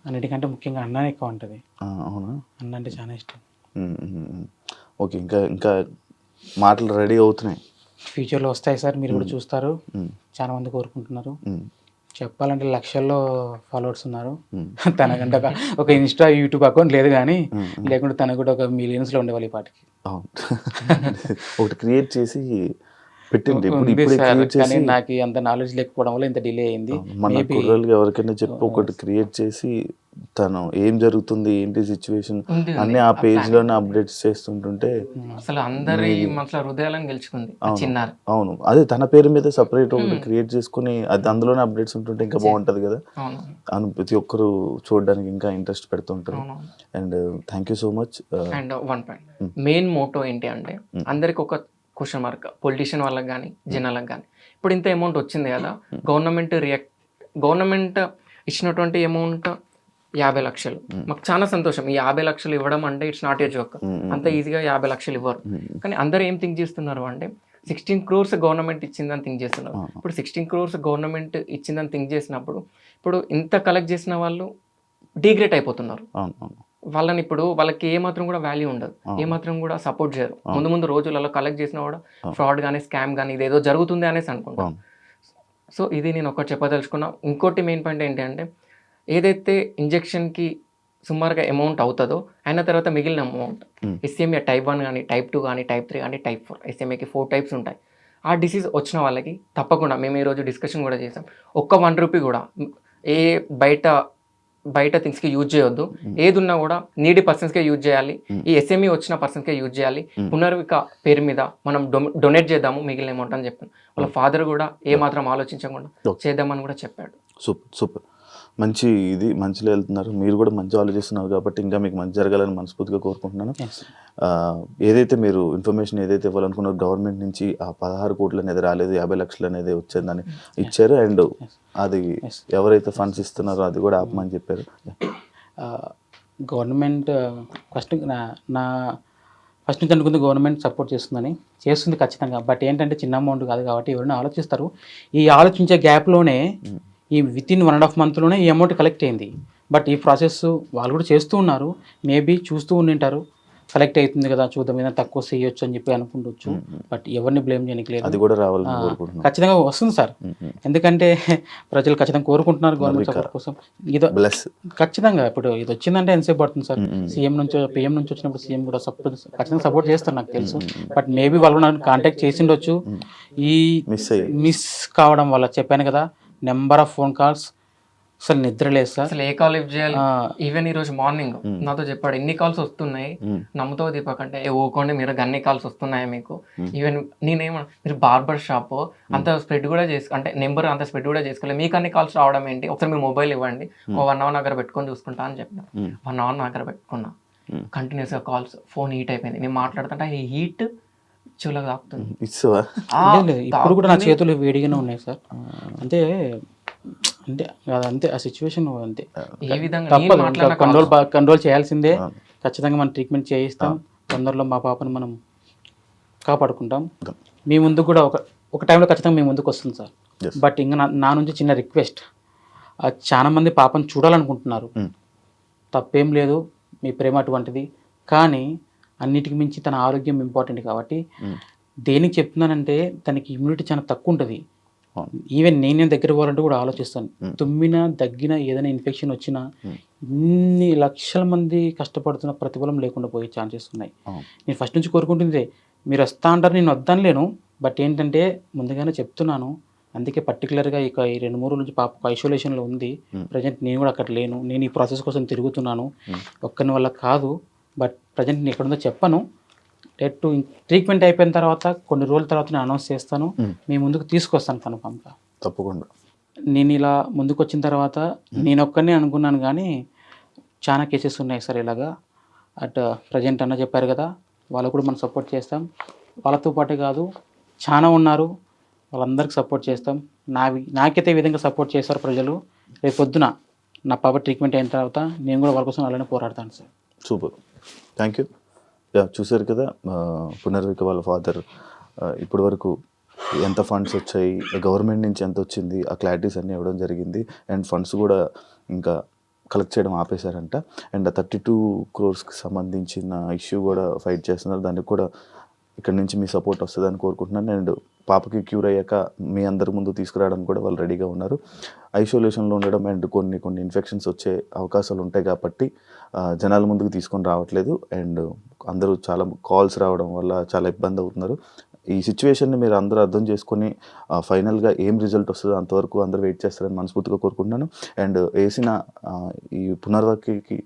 అన్నిటికంటే ముఖ్యంగా అన్ననే ఎక్కువ ఉంటుంది. అవునా? అన్న అంటే చాలా ఇష్టం. ఓకే, ఇంకా మాటలు రెడీ అవుతున్నాయి, ఫ్యూచర్లో వస్తాయి సార్, మీరు కూడా చూస్తారు. చాలా మంది కోరుకుంటున్నారు. చెప్పాలంటే లక్షల్లో ఫాలోవర్స్ ఉన్నారు. తనకంటే ఒక ఇన్స్టా యూట్యూబ్ అకౌంట్ లేదు, కానీ లేకుంటే తనకు కూడా ఒక మిలియన్స్లో ఉండేవాళ్ళు ఈ పాటికి. ఒకటి క్రియేట్ చేసి పెట్టింది. కానీ నాకు అంత నాలెడ్జ్ లేకపోవడం వల్ల ఇంత డిలే అయింది. మన కుర్రలకి ఎవరికైనా చెప్పి ఒకటి క్రియేట్ చేసి తను ఏం జరుగుతుంది, ఏంటి సిచ్యువేషన్ అన్ని ఆ పేజ్ లోనే అప్డేట్స్ చేస్తుంటుంటే అసలు అందరి మనసులో హృదయాలను గెలుచుకుంది చిన్నారి. అవును, అదే తన పేరు మీద సపరేట్ ఒకటి క్రియేట్ చేసుకుని అది అందులోనే అప్డేట్స్ ఉంటుంటే ఇంకా బాగుంటది కదా. ప్రతి ఒక్కరు చూడడానికి ఇంకా ఇంట్రెస్ట్ పెడుతుంటారు. And thank you so much. And 1 point main motto ఏంటి అంటే, అందరికి ఒక క్వశ్చన్ మార్క్, పొలిటీషియన్ వాళ్ళకి కానీ జనాలకు కానీ, ఇప్పుడు ఇంత అమౌంట్ వచ్చింది కదా, గవర్నమెంట్ ఇచ్చినటువంటి అమౌంట్ 50 లక్షలు. మాకు చాలా సంతోషం. ఈ 50 లక్షలు ఇవ్వడం అంటే ఇట్స్ నాట్ ఏ జోక్. అంత ఈజీగా 50 లక్షలు ఇవ్వరు. కానీ అందరూ ఏం థింక్ చేస్తున్నారు అంటే 16 crores గవర్నమెంట్ ఇచ్చిందని థింక్ చేస్తున్నారు. ఇప్పుడు 16 crores గవర్నమెంట్ ఇచ్చిందని థింక్ చేసినప్పుడు ఇప్పుడు ఇంత కలెక్ట్ చేసిన వాళ్ళు డిగ్రేట్ అయిపోతున్నారు. వాళ్ళని ఇప్పుడు వాళ్ళకి ఏమాత్రం కూడా వాల్యూ ఉండదు, ఏమాత్రం కూడా సపోర్ట్ చేయరు. ముందు రోజులలో కలెక్ట్ చేసినా కూడా ఫ్రాడ్ కానీ స్కామ్ కానీ ఇదేదో జరుగుతుంది అనేసి అనుకుంటాం. సో ఇది నేను ఒకటి చెప్పదలుచుకున్నా. ఇంకోటి మెయిన్ పాయింట్ ఏంటి అంటే ఏదైతే ఇంజెక్షన్కి సుమారుగా అమౌంట్ అవుతుందో అయిన తర్వాత మిగిలిన అమౌంట్ ఎస్ఎంఏ టైప్ 1 కానీ టైప్ 2 కానీ టైప్ 3 కానీ టైప్ 4 ఎస్ఎంఏకి 4 టైప్స్ ఉంటాయి. ఆ డిసీజ్ వచ్చిన వాళ్ళకి తప్పకుండా మేము ఈరోజు డిస్కషన్ కూడా చేసాం, ఒక్క 1 రూపీ కూడా ఏ బయట థింగ్స్కి యూజ్ చేయొద్దు. ఏది ఉన్నా కూడా నీడీ పర్సన్స్కే యూజ్ చేయాలి, ఈ ఎస్ఎంఈ వచ్చిన పర్సన్స్కే యూజ్ చేయాలి. పునర్విక పేరు మీద మనం డొనేట్ చేద్దాము మిగిలిన అమౌంట్ అని చెప్పాను. వాళ్ళ ఫాదర్ కూడా ఏమాత్రం ఆలోచించకుండా చేద్దామని కూడా చెప్పాడు. సూపర్ మంచి మంచిలో వెళ్తున్నారు. మీరు కూడా మంచి ఆలోచిస్తున్నారు కాబట్టి ఇంకా మీకు మంచి జరగాలని మనస్ఫూర్తిగా కోరుకుంటున్నాను. ఏదైతే మీరు ఇన్ఫర్మేషన్ ఏదైతే ఇవ్వాలనుకున్నారో గవర్నమెంట్ నుంచి ఆ 16 కోట్లు అనేది రాలేదు, 50 లక్షలు అనేది వచ్చేదని ఇచ్చారు. అండ్ అది ఎవరైతే ఫండ్స్ ఇస్తున్నారో అది కూడా ఆపమని చెప్పారు. గవర్నమెంట్ ఫస్ట్ నుంచి అనుకుంది గవర్నమెంట్ సపోర్ట్ చేస్తుంది ఖచ్చితంగా. బట్ ఏంటంటే చిన్న అమౌంట్ కాదు కాబట్టి ఎవరైనా ఆలోచిస్తారు. ఈ ఆలోచించే గ్యాప్లోనే ఈ వితిన్ 1.5 monthలోనే ఈ అమౌంట్ కలెక్ట్ అయింది. బట్ ఈ ప్రాసెస్ వాళ్ళు కూడా చేస్తూ ఉన్నారు. మేబీ చూస్తూ ఉండింటారు, కలెక్ట్ అవుతుంది కదా చూద్దాం ఏదైనా తక్కువ చేయొచ్చు అని చెప్పి అనుకుంటొచ్చు. బట్ ఎవరిని బ్లేమ్ చేయడానికి లేదు, అది కూడా రావాలని కోరుకుంటున్నాను. ఖచ్చితంగా వస్తుంది సార్. ఎందుకంటే ప్రజలు ఖచ్చితంగా కోరుకుంటున్నారు గవర్నమెంట్ సపోర్ట్ కోసం. ఇదో ఖచ్చితంగా ఇప్పుడు ఇది వచ్చిందంటే ఎంతసేపు పడుతుంది సార్. పిఎం నుంచి వచ్చినప్పుడు సీఎం కూడా ఖచ్చితంగా సపోర్ట్ చేస్తారు నాకు తెలుసు. బట్ మేబీ వాళ్ళు నన్ను కాంటాక్ట్ చేసిండొచ్చు. ఈ మిస్ కావడం వల్ల చెప్పాను కదా, నెంబర్ ఆఫ్ ఫోన్ కాల్స్, అసలు నిద్ర లేదు సార్. అసలు ఏ కాల్ లిఫ్ట్ చేయాలి. ఈవెన్ ఈ రోజు మార్నింగ్ నాతో చెప్పాడు ఎన్ని కాల్స్ వస్తున్నాయి, నమ్ముతావు దీపక్ అంటే ఊకోండి మీరు అన్ని కాల్స్ వస్తున్నాయి మీకు. ఈవెన్ నేనేమన్నా మీరు బార్బర్ షాప్ అంత స్ప్రెడ్ కూడా అంటే నెంబర్ అంత స్ప్రెడ్ కూడా చేసుకోలేదు, మీకు అన్ని కాల్స్ రావడం ఏంటి, ఒకసారి మీ మొబైల్ ఇవ్వండి 1 hour దగ్గర పెట్టుకొని చూసుకుంటా అని చెప్పిన. 1 hour దగ్గర పెట్టుకున్నా, కంటిన్యూస్ గా కాల్స్, ఫోన్ హీట్ అయిపోయింది. నేను మాట్లాడుతుంటే ఈ హీట్ చెవులకు తాకుతుంది. ఇప్పుడు కూడా నా చేతులు వేడిగానే ఉన్నాయి సార్. అంటే అంతే ఆ సిచ్యువేషన్ అంతే. ఏ విధంగా తప్పదు, కంట్రోల్ చేయాల్సిందే. ఖచ్చితంగా మనం ట్రీట్మెంట్ చేయిస్తాం. తొందరలో మా పాపను మనం కాపాడుకుంటాం. మీ ముందు కూడా ఒక టైంలో ఖచ్చితంగా మీ ముందుకు వస్తుంది సార్. బట్ ఇంకా నా నుంచి చిన్న రిక్వెస్ట్, చాలా మంది పాపను చూడాలనుకుంటున్నారు, తప్పేం లేదు, మీ ప్రేమ అటువంటిది. కానీ అన్నిటికి మించి తన ఆరోగ్యం ఇంపార్టెంట్ కాబట్టి దేనికి చెప్తున్నానంటే తనకి ఇమ్యూనిటీ చాలా తక్కువ ఉంటుంది. ఈవెన్ నేను దగ్గర పోవాలంటే కూడా ఆలోచిస్తాను. తుమ్మినా దగ్గినా ఏదైనా ఇన్ఫెక్షన్ వచ్చినా ఇన్ని లక్షల మంది కష్టపడుతున్న ప్రతిఫలం లేకుండా పోయే ఛాన్సెస్ ఉన్నాయి. నేను ఫస్ట్ నుంచి కోరుకుంటుంది మీరు వస్తా అంటారు, నేను వద్దాను. బట్ ఏంటంటే ముందుగానే చెప్తున్నాను. అందుకే పర్టికులర్గా ఇక ఈ 2-3 రోజుల నుంచి పాప ఐసోలేషన్లో ఉంది. ప్రజెంట్ నేను కూడా అక్కడ లేను. నేను ఈ ప్రాసెస్ కోసం తిరుగుతున్నాను, ఒక్కని వల్ల కాదు. బట్ ప్రజెంట్ నేను ఎక్కడుందో చెప్పను. డేట్ ట్రీట్మెంట్ అయిపోయిన తర్వాత కొన్ని రోజుల తర్వాత నేను అనౌన్స్ చేస్తాను, మీ ముందుకు తీసుకొస్తాను కన్ఫామ్గా, తప్పకుండా. నేను ఇలా ముందుకు వచ్చిన తర్వాత నేను ఒక్కనే అనుకున్నాను, కానీ చాలా కేసెస్ ఉన్నాయి సార్ ఇలాగా. ప్రజెంట్ అన్న చెప్పారు కదా, వాళ్ళకు కూడా మనం సపోర్ట్ చేస్తాం. వాళ్ళతో పాటే కాదు చాలా ఉన్నారు, వాళ్ళందరికీ సపోర్ట్ చేస్తాం. నాకైతే ఈ విధంగా సపోర్ట్ చేస్తారు ప్రజలు. రేపు పొద్దున నా పాప ట్రీట్మెంట్ అయిన తర్వాత నేను కూడా వాళ్ళ కోసం అలానే పోరాడతాను సార్. Super, thank you. చూసారు కదా పునర్విక వాళ్ళ ఫాదర్ ఇప్పటి వరకు ఎంత ఫండ్స్ వచ్చాయి, గవర్నమెంట్ నుంచి ఎంత వచ్చింది, ఆ క్లారిటీస్ అన్నీ ఇవ్వడం జరిగింది. అండ్ ఫండ్స్ కూడా ఇంకా కలెక్ట్ చేయడం ఆపేశారంట. అండ్ 32 crores సంబంధించిన ఇష్యూ కూడా ఫైట్ చేస్తున్నారు. దానికి కూడా ఇక్కడ నుంచి మీ సపోర్ట్ వస్తుందని కోరుకుంటున్నాను. అండ్ పాపకి క్యూర్ అయ్యాక మీ అందరి ముందు తీసుకురావడానికి కూడా వాళ్ళు రెడీగా ఉన్నారు. ఐసోలేషన్లో ఉండడం అండ్ కొన్ని ఇన్ఫెక్షన్స్ వచ్చే అవకాశాలు ఉంటాయి కాబట్టి జనాల ముందుకు తీసుకొని రావట్లేదు. అండ్ అందరూ చాలా కాల్స్ రావడం వల్ల చాలా ఇబ్బంది అవుతున్నారు. ఈ సిచ్యువేషన్ని మీరు అందరూ అర్థం చేసుకొని ఫైనల్గా ఏం రిజల్ట్ వస్తుందో అంతవరకు అందరూ వెయిట్ చేస్తారని మనస్ఫూర్తిగా కోరుకుంటున్నాను. అండ్ ఈ పునర్వికకి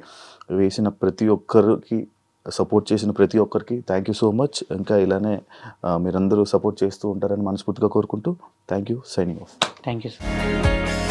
వేసిన ప్రతి ఒక్కరికి, సపోర్ట్ చేసిన ప్రతి ఒక్కరికి థ్యాంక్ యూ సో మచ్. ఇంకా ఇలానే మీరందరూ సపోర్ట్ చేస్తూ ఉంటారని మనస్ఫూర్తిగా కోరుకుంటూ thank you. Signing off. Thank you sir.